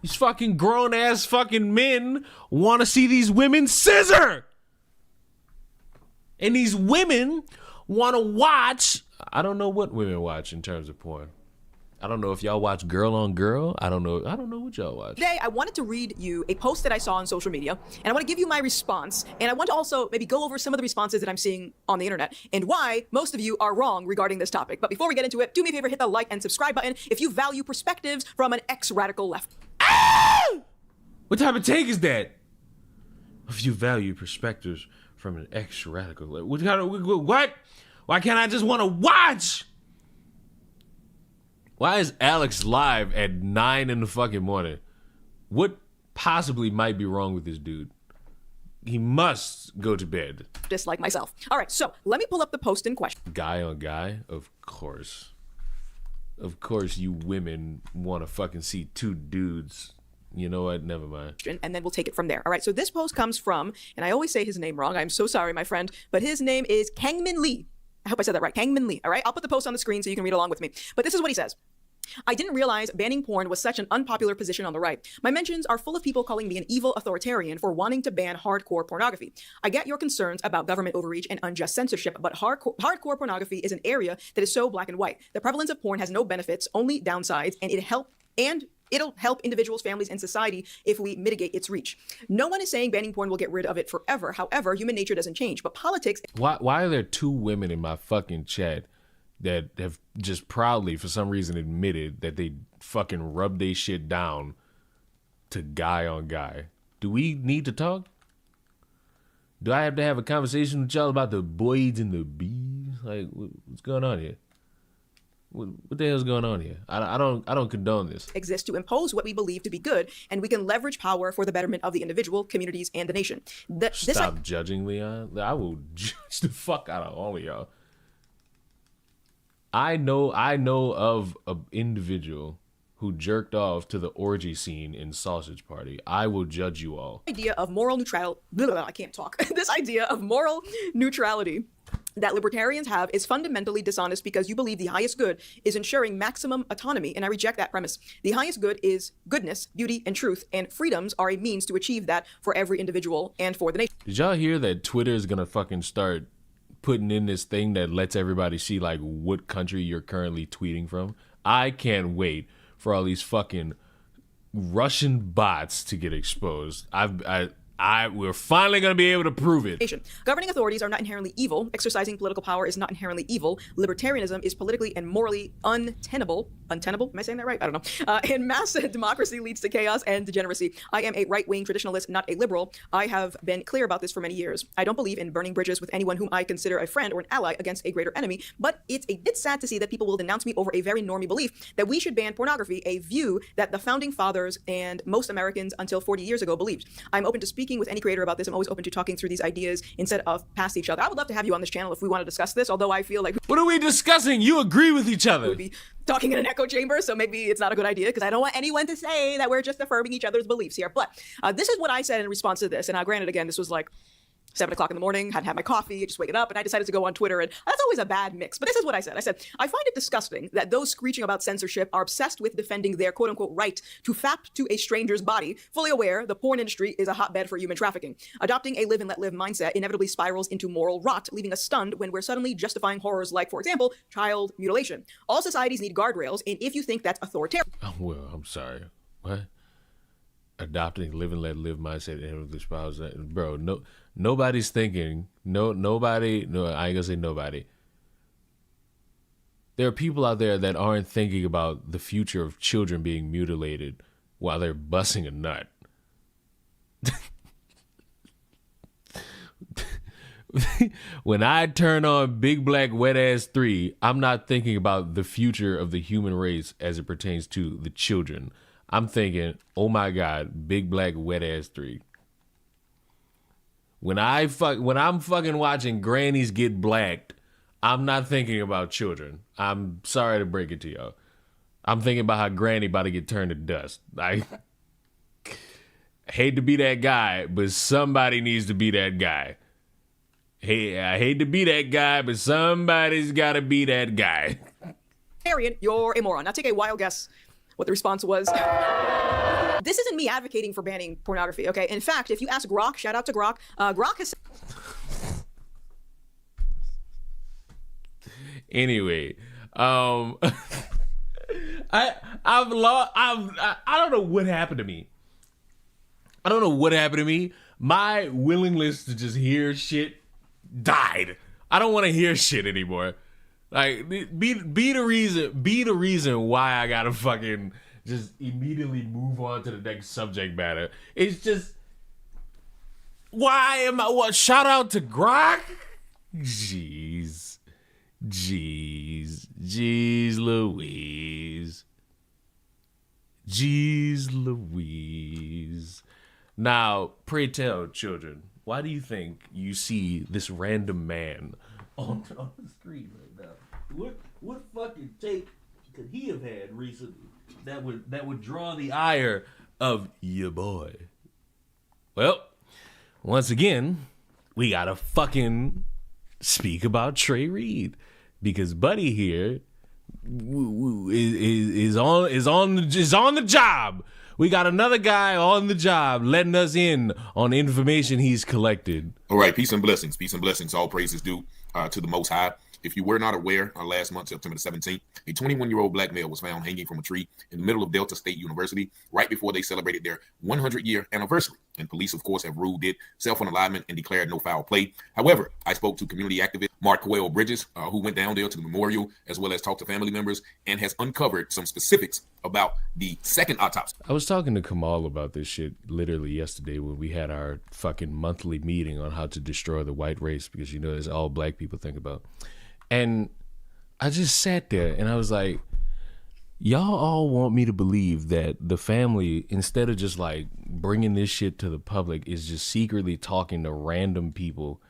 These fucking grown-ass fucking men want to see these women scissor. And these women want to watch, I don't know what women watch in terms of porn. I don't know if y'all watch Girl on Girl. I don't know what y'all watch. Today, I wanted to read you a post that I saw on social media, and I want to give you my response, and I want to also maybe go over some of the responses that I'm seeing on the internet, and why most of you are wrong regarding this topic. But before we get into it, do me a favor, hit the like and subscribe button if you value perspectives from an ex-radical left. Ah! What type of take is that? If you value perspectives from an ex-radical left. What? Why can't I just want to watch? Why is Alex live at 9 in the fucking morning? What possibly might be wrong with this dude? He must go to bed. Just like myself. All right, so let me pull up the post in question. Guy on guy? Of course. Of course you women want to fucking see two dudes You know what? Never mind. And then we'll take it from there. All right. So this post comes from, and I always say his name wrong. I'm so sorry, my friend, but his name is Kangmin Lee. I hope I said that right. Kangmin Lee. All right. I'll put the post on the screen so you can read along with me. But this is what he says. I didn't realize banning porn was such an unpopular position on the right. My mentions are full of people calling me an evil authoritarian for wanting to ban hardcore pornography. I get your concerns about government overreach and unjust censorship, but hardcore pornography is an area that is so black and white. The prevalence of porn has no benefits, only downsides, and it'll help individuals, families, and society if we mitigate its reach. No one is saying banning porn will get rid of it forever. However, human nature doesn't change, but politics... Why are there two women in my fucking chat that have just proudly, for some reason, admitted that they fucking rub they shit down to guy on guy? Do we need to talk? Do I have to have a conversation with y'all about the boys and the bees? Like, what's going on here? What the hell's going on here? I don't condone this. Exists to impose what we believe to be good, and we can leverage power for the betterment of the individual, communities, and the nation. Stop judging, Leon. I will judge the fuck out of all of y'all. I know of an individual who jerked off to the orgy scene in Sausage Party. I will judge you all. Idea of moral neutrality. I can't talk. This idea of moral neutrality that libertarians have is fundamentally dishonest because you believe the highest good is ensuring maximum autonomy, and I reject that premise. The highest good is goodness, beauty, and truth, and freedoms are a means to achieve that for every individual and for the nation. Did y'all hear that Twitter is gonna fucking start putting in this thing that lets everybody see like what country you're currently tweeting from? I can't wait for all these fucking Russian bots to get exposed. We're finally going to be able to prove it. Governing authorities are not inherently evil. Exercising political power is not inherently evil. Libertarianism is politically and morally untenable. Untenable? Am I saying that right? I don't know. And mass democracy leads to chaos and degeneracy. I am a right-wing traditionalist, not a liberal. I have been clear about this for many years. I don't believe in burning bridges with anyone whom I consider a friend or an ally against a greater enemy, but it's a bit sad to see that people will denounce me over a very normy belief that we should ban pornography, a view that the founding fathers and most Americans until 40 years ago believed. I'm open to speaking with any creator about this. I'm always open to talking through these ideas instead of past each other. I would love to have you on this channel if we want to discuss this, although I feel like... What are we discussing? You agree with each other. Would be talking in an echo chamber, so maybe it's not a good idea because I don't want anyone to say that we're just affirming each other's beliefs here. But this is what I said in response to this. And granted, again, this was like 7 o'clock in the morning, hadn't had my coffee, just waking up, and I decided to go on Twitter, and that's always a bad mix. But this is what I said. I said, I find it disgusting that those screeching about censorship are obsessed with defending their quote-unquote right to fap to a stranger's body, fully aware the porn industry is a hotbed for human trafficking. Adopting a live and let live mindset inevitably spirals into moral rot, leaving us stunned when we're suddenly justifying horrors like, for example, child mutilation. All societies need guardrails, and if you think that's authoritarian... Well, I'm sorry. What? Adopting live and let live mindset and the spouse, bro. Nobody's thinking. Nobody. I ain't gonna say nobody. There are people out there that aren't thinking about the future of children being mutilated while they're busting a nut. When I turn on Big Black Wet Ass 3, I'm not thinking about the future of the human race as it pertains to the children. I'm thinking, oh my God, Big Black Wet Ass 3. When I'm fucking watching grannies get blacked, I'm not thinking about children. I'm sorry to break it to y'all. I'm thinking about how granny about to get turned to dust. I hate to be that guy, but somebody needs to be that guy. Hey, I hate to be that guy, but somebody's got to be that guy. You're a moron. Now take a wild guess what the response was. This isn't me advocating for banning pornography, okay? In fact, if you ask Grok, shout out to Grok, Grok has... Anyway, I don't know what happened to me. My willingness to just hear shit died. I don't want to hear shit anymore. Like, be the reason why I gotta fucking just immediately move on to the next subject matter. It's just, why am I, what, shout out to Grok? Jeez Louise. Now, pray tell, children, why do you think you see this random man on the screen right now? What fucking take could he have had recently that would draw the ire of your boy. Well, once again, we gotta fucking speak about Trey Reed because Buddy here is on the job. We got another guy on the job letting us in on information he's collected. All right, peace and blessings. Peace and blessings. All praises due to the Most High. If you were not aware, last month, September the 17th, a 21-year-old black male was found hanging from a tree in the middle of Delta State University right before they celebrated their 100-year anniversary. And police, of course, have ruled it self-unalignment and declared no foul play. However, I spoke to community activist Marquel Bridges, who went down there to the memorial, as well as talked to family members, and has uncovered some specifics about the second autopsy. I was talking to Kamal about this shit literally yesterday when we had our fucking monthly meeting on how to destroy the white race, because you know that's all black people think about. And I just sat there and I was like, y'all all want me to believe that the family, instead of just like bringing this shit to the public, is just secretly talking to random people,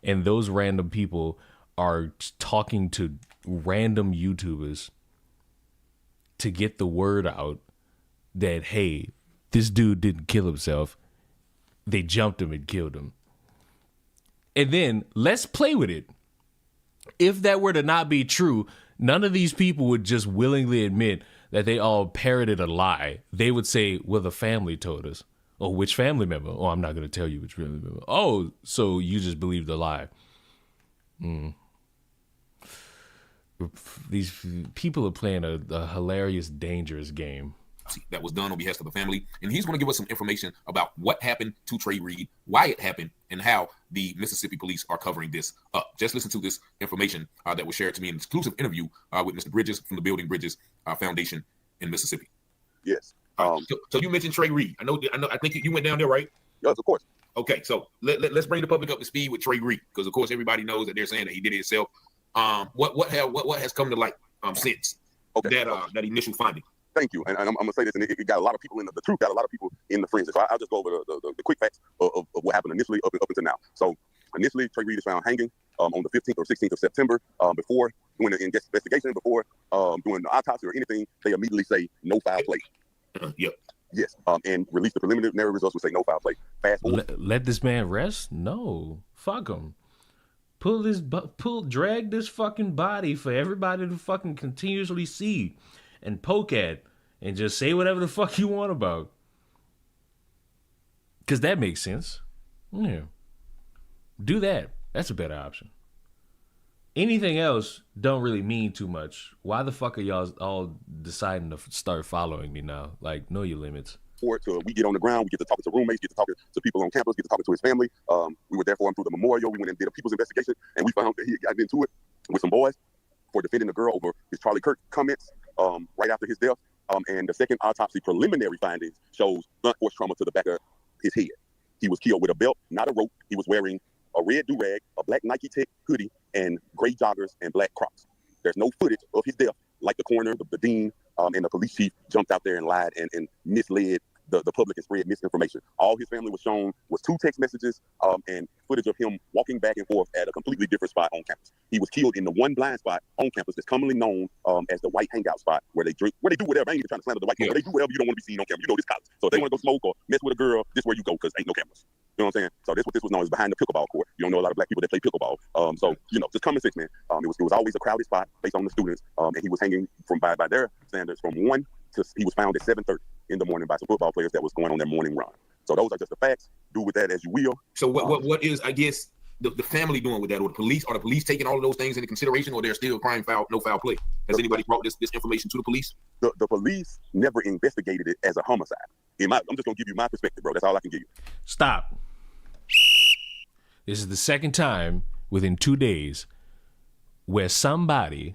and those random people are talking to random YouTubers to get the word out that, hey, this dude didn't kill himself. They jumped him and killed him. And then let's play with it. If that were to not be true, none of these people would just willingly admit that they all parroted a lie. They would say, well, the family told us. Oh, which family member? Oh, I'm not going to tell you which family member. Oh, so you just believed the lie. These people are playing a hilarious, dangerous game. That was done on behalf of the family, and he's going to give us some information about what happened to Trey Reed, why it happened, and how the Mississippi police are covering this up. Just listen to this information that was shared to me in an exclusive interview with Mr. Bridges from the Building Bridges Foundation in Mississippi. Yes. So you mentioned Trey Reed. I think you went down there, right? Yes, of course. Okay, so let's bring the public up to speed with Trey Reed, because of course everybody knows that they're saying that he did it himself. What has come to light since that initial finding? Thank you. And I'm going to say this, and it got a lot of people the truth got a lot of people in the frenzy. So I'll just go over the quick facts of what happened initially up until now. So initially, Trey Reed is found hanging on the 15th or 16th of September. Before doing the investigation, before doing the autopsy or anything, they immediately say no foul play. Yep. Yes. And release the preliminary results would say no foul play. Fast forward. Let this man rest? No. Fuck him. Drag this fucking body for everybody to fucking continuously see and poke at and just say whatever the fuck you want about. Because that makes sense. Yeah. Do that. That's a better option. Anything else don't really mean too much. Why the fuck are y'all all deciding to start following me now? Like, know your limits. We get on the ground, we get to talk to roommates, get to talk to people on campus, get to talk to his family. We were there for him through the memorial. We went and did a people's investigation, and we found that he got into it with some boys for defending the girl over his Charlie Kirk comments right after his death. And the second autopsy preliminary findings shows blunt force trauma to the back of his head. He was killed with a belt, not a rope. He was wearing a red do-rag, a black Nike Tech hoodie, and gray joggers and black Crocs. There's no footage of his death, like the coroner, the dean, and the police chief jumped out there and lied and misled the public and spread misinformation. All his family was shown was 2 text messages and footage of him walking back and forth at a completely different spot on campus. He was killed in the one blind spot on campus that's commonly known as the white hangout spot, where they drink, where they do whatever. I ain't even trying to slander the white people, but they do whatever you don't want to be seen on camera. You know this college. So if they want to go smoke or mess with a girl, this is where you go, because ain't no cameras. You know what I'm saying? So this was known as behind the pickleball court. You don't know a lot of black people that play pickleball. So, just common sense, man. It was always a crowded spot based on the students. And he was hanging by their standards from 1 to, he was found at 7:30 in the morning by some football players that was going on their morning run. So those are just the facts. Do with that as you will. So what is, I guess, the family doing with that, or the police? Are the police taking all of those things into consideration, or they're still crying no foul play? Has anybody brought this information to the police? The police never investigated it as a homicide. I'm just gonna give you my perspective, bro. That's all I can give you. Stop. This is the second time within 2 days where somebody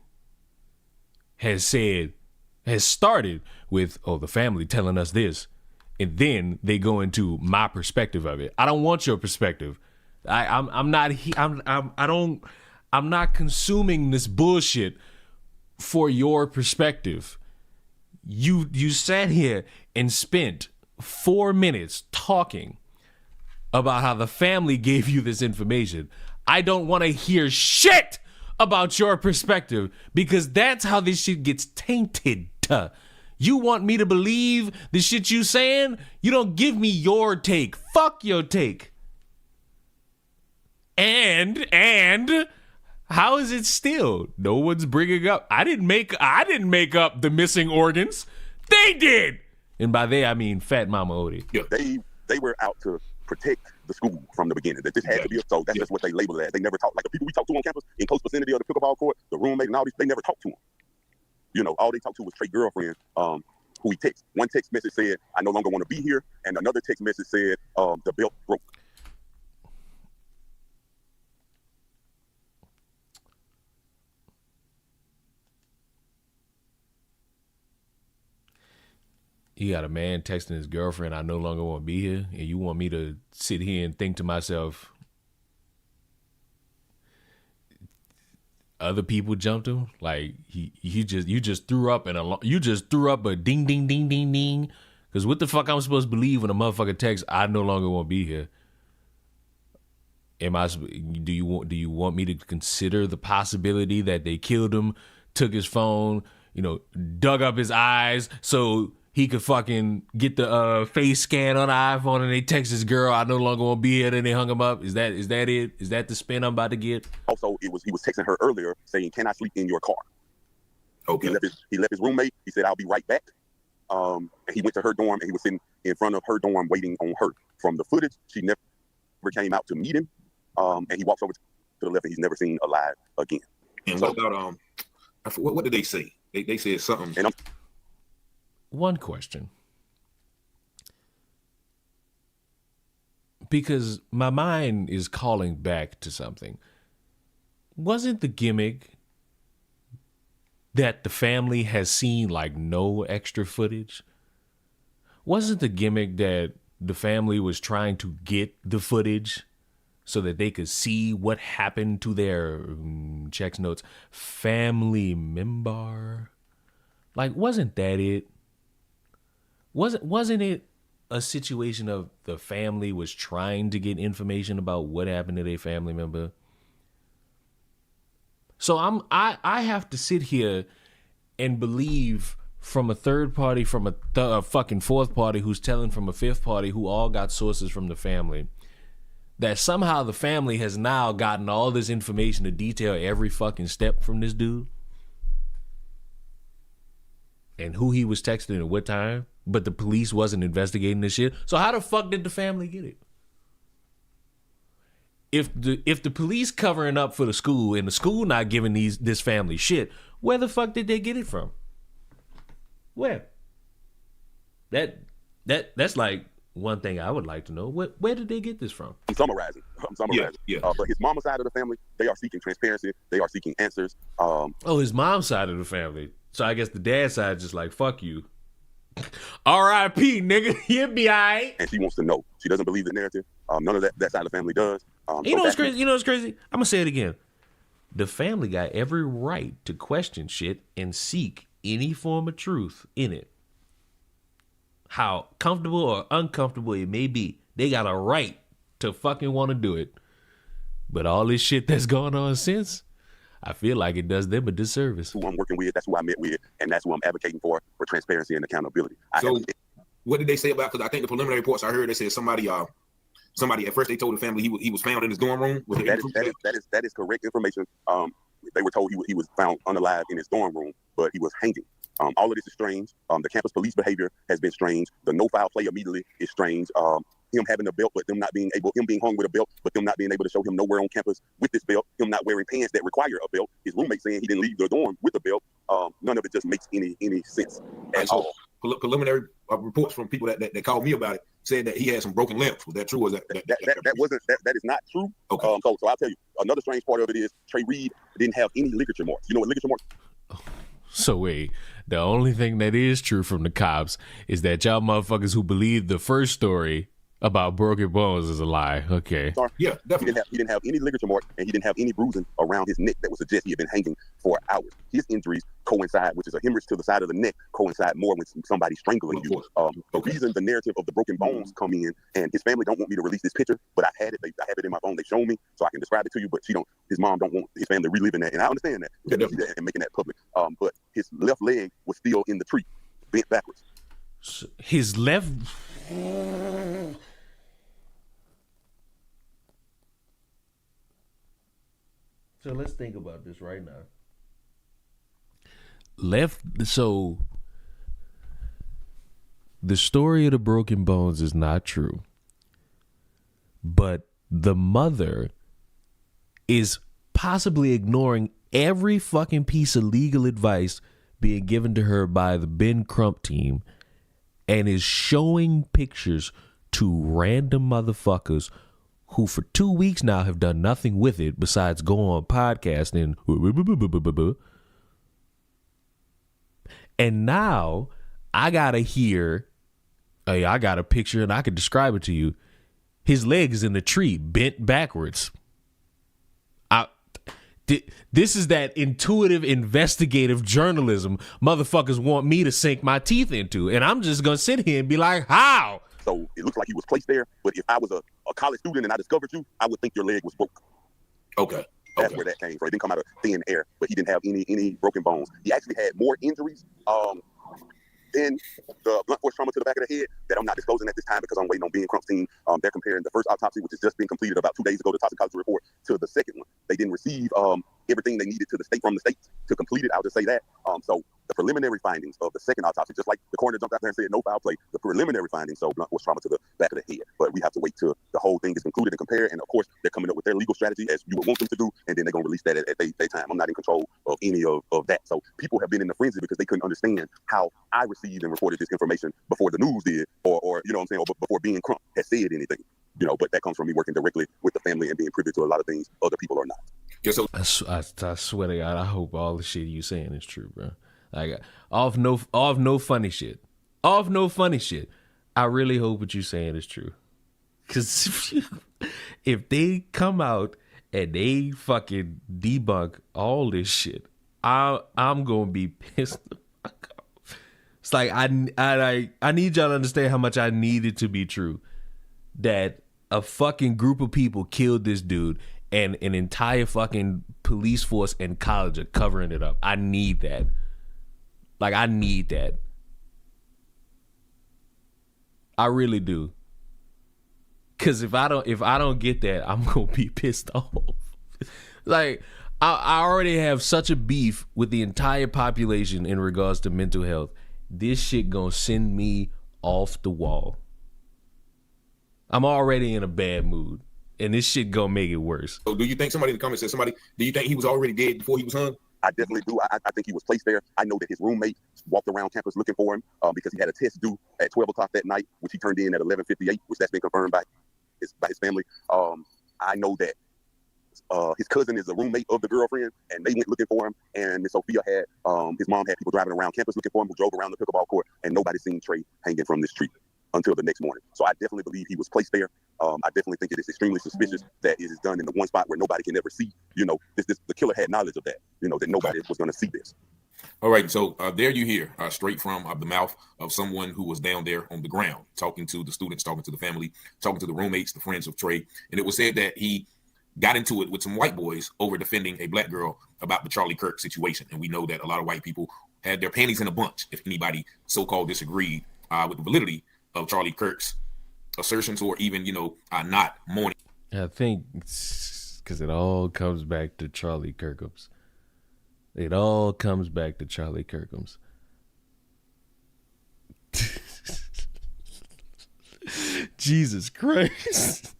has started with, oh, the family telling us this, and then they go into my perspective of it. I don't want your perspective. I'm not consuming this bullshit for your perspective. You sat here and spent 4 minutes talking about how the family gave you this information. I don't want to hear shit about your perspective, because that's how this shit gets tainted. You want me to believe the shit you saying? You don't give me your take. Fuck your take. And how is it still? No one's bringing up. I didn't make up the missing organs. They did. And by they, I mean Fat Mama Odie. Yeah, they were out to protect the school from the beginning. That this had to be so. That's just what they labeled it as. They never talked like the people we talked to on campus in close vicinity of the pickleball court, the roommate and all these. They never talked to them. You know, all they talked to was Trey's girlfriend, who he texted. One text message said, "I no longer want to be here," and another text message said, "The belt broke." You got a man texting his girlfriend, "I no longer want to be here," and you want me to sit here and think to myself, other people jumped him? Like you just threw up a ding ding ding ding ding. Because what the fuck I'm supposed to believe when a motherfucker texts, "I no longer want to be here"? Do you want me to consider the possibility that they killed him, took his phone, dug up his eyes so he could fucking get the face scan on the iPhone, and they text his girl, "I no longer want to be here," then they hung him up? Is that it? Is that the spin I'm about to get? Also, he was texting her earlier saying, "Can I sleep in your car?" Okay. He left his roommate. He said, "I'll be right back." And he went to her dorm, and he was sitting in front of her dorm waiting on her. From the footage, she never came out to meet him. And he walks over to the left, and he's never seen alive again. And what about what did they say? They said something. And one question, because my mind is calling back to something. Wasn't the gimmick that the family has seen like no extra footage? Wasn't the gimmick that the family was trying to get the footage so that they could see what happened to their checks notes family member? Like, wasn't that it? Wasn't it a situation of the family was trying to get information about what happened to their family member? So I have to sit here and believe from a third party, from a fucking fourth party who's telling from a fifth party who all got sources from the family, that somehow the family has now gotten all this information to detail every fucking step from this dude and who he was texting at what time, but the police wasn't investigating this shit. So how the fuck did the family get it? If the police covering up for the school and the school not giving this family shit, where the fuck did they get it from? Where? That's like one thing I would like to know. Where did they get this from? I'm summarizing. Yeah. But his mama's side of the family, they are seeking transparency. They are seeking answers. His mom's side of the family. So I guess the dad's side is just like, fuck you. R.I.P. nigga. You'll be all right. And she wants to know. She doesn't believe the narrative. None of that side of the family does. You know what's crazy? You know what's crazy? I'm going to say it again. The family got every right to question shit and seek any form of truth in it. How comfortable or uncomfortable it may be, they got a right to fucking want to do it. But all this shit that's gone on since, I feel like it does them a disservice. Who I'm working with, that's who I met with, and that's who I'm advocating for transparency and accountability. What did they say about? Because I think the preliminary reports I heard, they said somebody at first they told the family he was found in his dorm room. That is correct information. They were told he was found unalive in his dorm room, but he was hanging. All of this is strange. The campus police behavior has been strange. The no foul play immediately is strange. Him having a belt, but him being hung with a belt, but them not being able to show him nowhere on campus with this belt. Him not wearing pants that require a belt. His roommate saying he didn't leave the dorm with a belt. None of it just makes any sense at all. Preliminary reports from people that called me about it said that he had some broken limbs. Was that true? Was that is not true? Okay. So I'll tell you another strange part of it is Trey Reed didn't have any ligature marks. You know what ligature marks? So wait, the only thing that is true from the cops is that y'all motherfuckers who believe the first story about broken bones is a lie. Okay. Sorry. Yeah, definitely. He didn't have any ligature marks, and he didn't have any bruising around his neck that would suggest he had been hanging for hours. His injuries coincide, which is a hemorrhage to the side of the neck, coincide more with somebody strangling you. The reason the narrative of the broken bones come in, and his family don't want me to release this picture, but I had it. I have it in my phone. They showed me, so I can describe it to you. But his mom don't want his family reliving that, and I understand that and making that public. But his left leg was still in the tree. bent backwards. His left. So let's think about this right now. So the story of the broken bones is not true, but the mother is possibly ignoring every fucking piece of legal advice being given to her by the Ben Crump team and is showing pictures to random motherfuckers who for 2 weeks now have done nothing with it besides go on podcasting. And now I gotta hear, hey, I got a picture and I can describe it to you. His leg is in the tree, bent backwards. This is that intuitive investigative journalism motherfuckers want me to sink my teeth into. And I'm just gonna sit here and be like, how? So it looks like he was placed there. But if I was a college student and I discovered you, I would think your leg was broke. Okay. That's where that came from. It didn't come out of thin air, but he didn't have any broken bones. He actually had more injuries than the blunt force trauma to the back of the head that I'm not disclosing at this time because I'm waiting on Ben Crump's team. They're comparing the first autopsy, which has just been completed about 2 days ago, the toxicology report, to the second one. They didn't receive everything they needed from the state to complete it. I'll just say that. So the preliminary findings of the second autopsy, just like the coroner jumped out there and said no foul play, the preliminary findings, so blunt force trauma to the back of the head. But we have to wait till the whole thing is concluded and compared. And of course, they're coming up with their legal strategy as you would want them to do, and then they're going to release that at their time. I'm not in control of any of that. So people have been in the frenzy because they couldn't understand how I received and reported this information before the news did, or you know what I'm saying, or before Ben Crump had said anything. You know, but that comes from me working directly with the family and being privy to a lot of things other people are not. Yeah, so I swear to God, I hope all the shit you saying is true, bro. Like, off no funny shit. Off no funny shit. I really hope what you saying is true. Because if they come out and they fucking debunk all this shit, I'm going to be pissed the fuck off. It's like, I need y'all to understand how much I need it to be true. That a fucking group of people killed this dude and an entire fucking police force and college are covering it up. I need that. Like, I need that. I really do. Cause if I don't get that, I'm gonna be pissed off. Like, I already have such a beef with the entire population in regards to mental health. This shit gonna send me off the wall. I'm already in a bad mood, and this shit gonna make it worse. So do you think, somebody in the comments said, do you think he was already dead before he was hung? I definitely do. I think he was placed there. I know that his roommate walked around campus looking for him because he had a test due at 12 o'clock that night, which he turned in at 11:58, which that's been confirmed by his family. I know that his cousin is a roommate of the girlfriend, and they went looking for him. And Miss Sophia had his mom had people driving around campus looking for him who drove around the pickleball court, and nobody seen Trey hanging from this tree until the next morning. So I definitely believe he was placed there. I definitely think it is extremely suspicious that it is done in the one spot where nobody can ever see. You know, the killer had knowledge of that, you know, that nobody was going to see this. All right, so there you hear straight from the mouth of someone who was down there on the ground, talking to the students, talking to the family, talking to the roommates, the friends of Trey. And it was said that he got into it with some white boys over defending a black girl about the Charlie Kirk situation. And we know that a lot of white people had their panties in a bunch if anybody so-called disagreed with the validity of Charlie Kirk's assertions, or even, you know, not mourning. I think because it all comes back to Charlie Kirkums. It all comes back to Charlie Kirkums. Jesus Christ.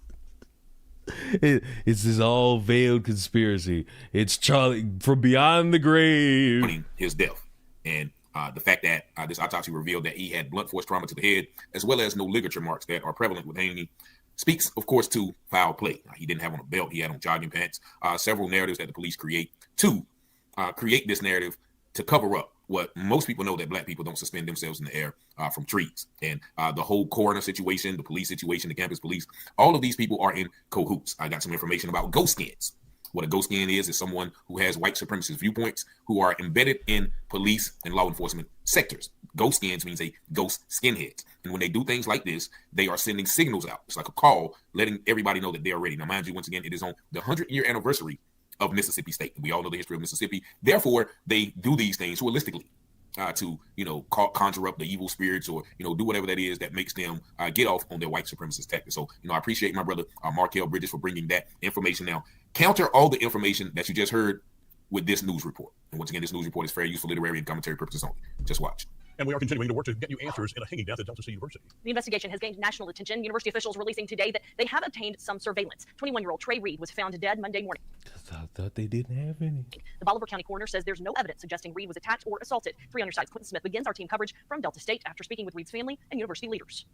It's this all veiled conspiracy. It's Charlie from beyond the grave. His death. And the fact that this autopsy revealed that he had blunt force trauma to the head, as well as no ligature marks that are prevalent with hanging, speaks, of course, to foul play. He didn't have on a belt. He had on jogging pants. Several narratives that the police create to create this narrative to cover up what most people know, that black people don't suspend themselves in the air from trees. And the whole coroner situation, the police situation, the campus police, all of these people are in cahoots. I got some information about ghost skins. What a ghost skin is someone who has white supremacist viewpoints who are embedded in police and law enforcement sectors. Ghost skins means a ghost skinheads. And when they do things like this, they are sending signals out. It's like a call letting everybody know that they are ready. Now, mind you, once again, it is on the 100-year anniversary of Mississippi State. We all know the history of Mississippi. Therefore, they do these things holistically. to, conjure up the evil spirits or, do whatever that is that makes them get off on their white supremacist tactics. So, I appreciate my brother, Markel Bridges, for bringing that information. Now, counter all the information that you just heard with this news report. And once again, this news report is fair use for literary and commentary purposes only. Just watch. And we are continuing to work to get you answers in a hanging death at Delta State University. The investigation has gained national attention. University officials releasing today that they have obtained some surveillance. 21-year-old Trey Reed was found dead Monday morning. I thought they didn't have any. The Bolivar County coroner says there's no evidence suggesting Reed was attacked or assaulted. 3 on your side's Clinton Smith begins our team coverage from Delta State after speaking with Reed's family and university leaders.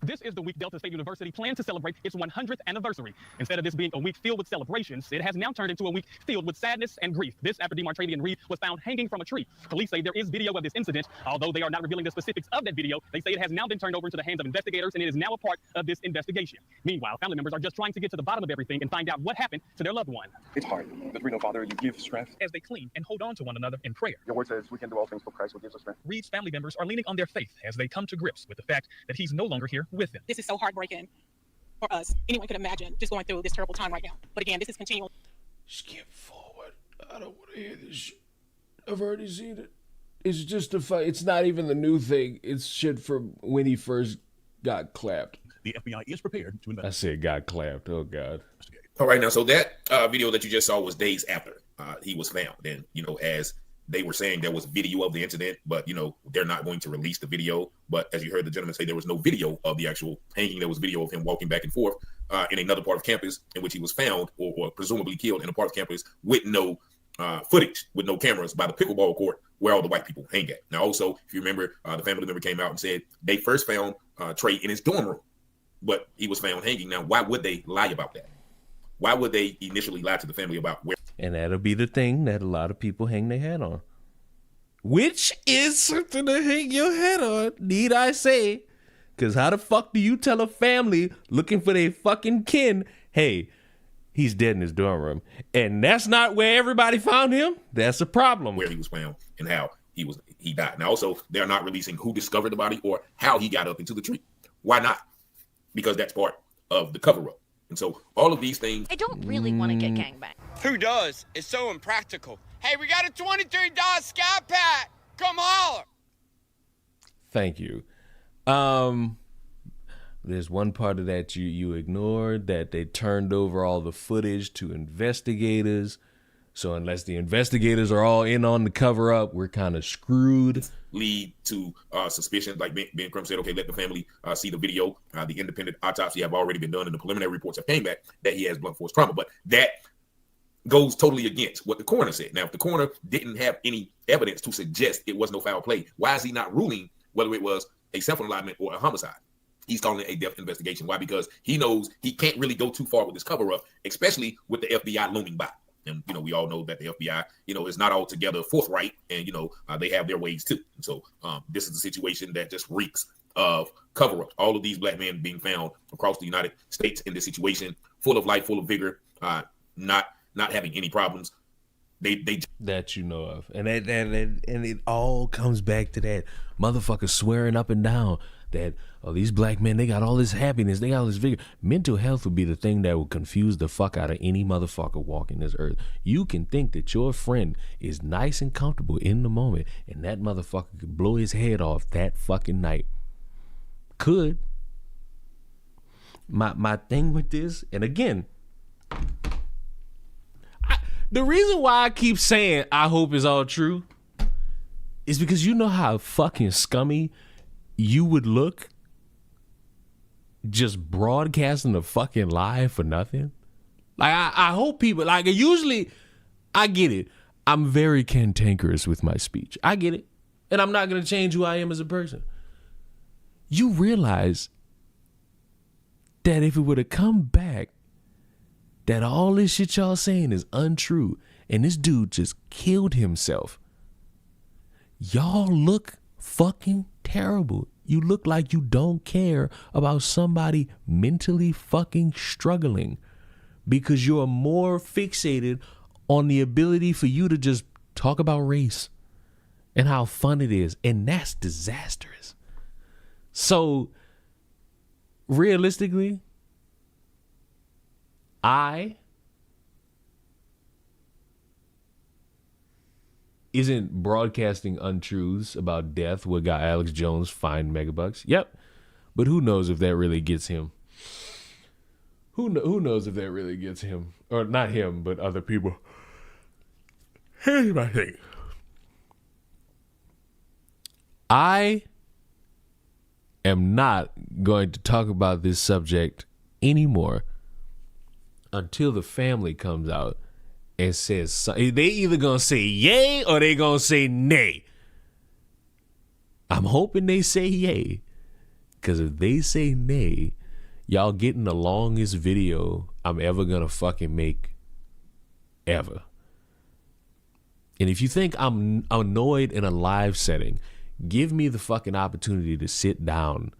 This is the week Delta State University planned to celebrate its 100th anniversary. Instead of this being a week filled with celebrations, it has now turned into a week filled with sadness and grief. This after DeMartravian Reed was found hanging from a tree. Police say there is video of this incident. Although they are not revealing the specifics of that video, they say it has now been turned over into the hands of investigators and it is now a part of this investigation. Meanwhile, family members are just trying to get to the bottom of everything and find out what happened to their loved one. It's hard, but we know, Father, you give strength. As they cling and hold on to one another in prayer. Your word says we can do all things through Christ who gives us strength. Reed's family members are leaning on their faith as they come to grips with the fact that he's no longer here with them. This is so heartbreaking for us. Anyone could imagine just going through this terrible time right now. But again, this is continual. Skip forward. I don't want to hear this shit. I've already seen it. It's just a fight. It's not even the new thing. It's shit from when he first got clapped. The FBI is prepared to investigate. I said got clapped. Oh, God. All right, now, so that video that you just saw was days after he was found. And, as they were saying, there was video of the incident, but, they're not going to release the video. But as you heard the gentleman say, there was no video of the actual hanging. There was video of him walking back and forth in another part of campus in which he was found or presumably killed in a part of campus with no footage, with no cameras by the pickleball court where all the white people hang at. Now, also, if you remember, the family member came out and said they first found Trey in his dorm room, but he was found hanging. Now, why would they lie about that? Why would they initially lie to the family about where? And that'll be the thing that a lot of people hang their hat on. Which is something to hang your head on, need I say? Because how the fuck do you tell a family looking for their fucking kin, hey, he's dead in his dorm room, and that's not where everybody found him? That's a problem. Where he was found and how he died. Now, also, they're not releasing who discovered the body or how he got up into the tree. Why not? Because that's part of the cover-up. And so all of these things. I don't really want to get gangbanged. Who does? It's so impractical. Hey, we got a $23 Sky Pack. Come holler. Thank you. There's one part of that you ignored, that they turned over all the footage to investigators. So unless the investigators are all in on the cover up, we're kind of screwed. Lead to suspicion, like Ben Crump said, okay, let the family see the video. The independent autopsy have already been done and the preliminary reports have came back that he has blunt force trauma. But that goes totally against what the coroner said. Now, if the coroner didn't have any evidence to suggest it was no foul play, why is he not ruling whether it was a self-alignment or a homicide? He's calling it a death investigation. Why? Because he knows he can't really go too far with this cover-up, especially with the FBI looming by. And, we all know that the FBI, is not altogether forthright. And, they have their ways too. And so this is a situation that just reeks of cover-up. All of these black men being found across the United States in this situation, full of life, full of vigor, not having any problems. They that you know of. And it all comes back to that motherfucker swearing up and down that, these black men, they got all this happiness, they got all this vigor. Mental health would be the thing that would confuse the fuck out of any motherfucker walking this earth. You can think that your friend is nice and comfortable in the moment, and that motherfucker could blow his head off that fucking night. Could. My thing with this, and again, the reason why I keep saying I hope it's all true is because you know how fucking scummy you would look just broadcasting a fucking lie for nothing. Like, I hope people, like, usually, I get it. I'm very cantankerous with my speech. I get it. And I'm not going to change who I am as a person. You realize that if it would have come back that all this shit y'all saying is untrue and this dude just killed himself, y'all look fucking terrible. You look like you don't care about somebody mentally fucking struggling because you're more fixated on the ability for you to just talk about race and how fun it is. And that's disastrous. So realistically, I isn't broadcasting untruths about death what got Alex Jones fined megabucks? Yep. But who knows if that really gets him? Who knows if that really gets him? Or not him, but other people. Here's my thing. I am not going to talk about this subject anymore until the family comes out and says something. They either gonna say yay or they gonna say nay. I'm hoping they say yay, because if they say nay, y'all getting the longest video I'm ever gonna fucking make ever. And if you think I'm annoyed in a live setting, give me the fucking opportunity to sit down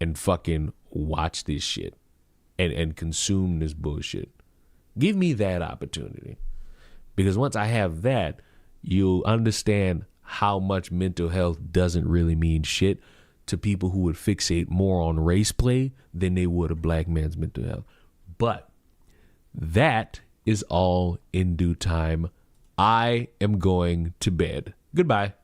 and fucking watch this shit and consume this bullshit. Give me that opportunity. Because once I have that, you'll understand how much mental health doesn't really mean shit to people who would fixate more on race play than they would a black man's mental health. But that is all in due time. I am going to bed. Goodbye.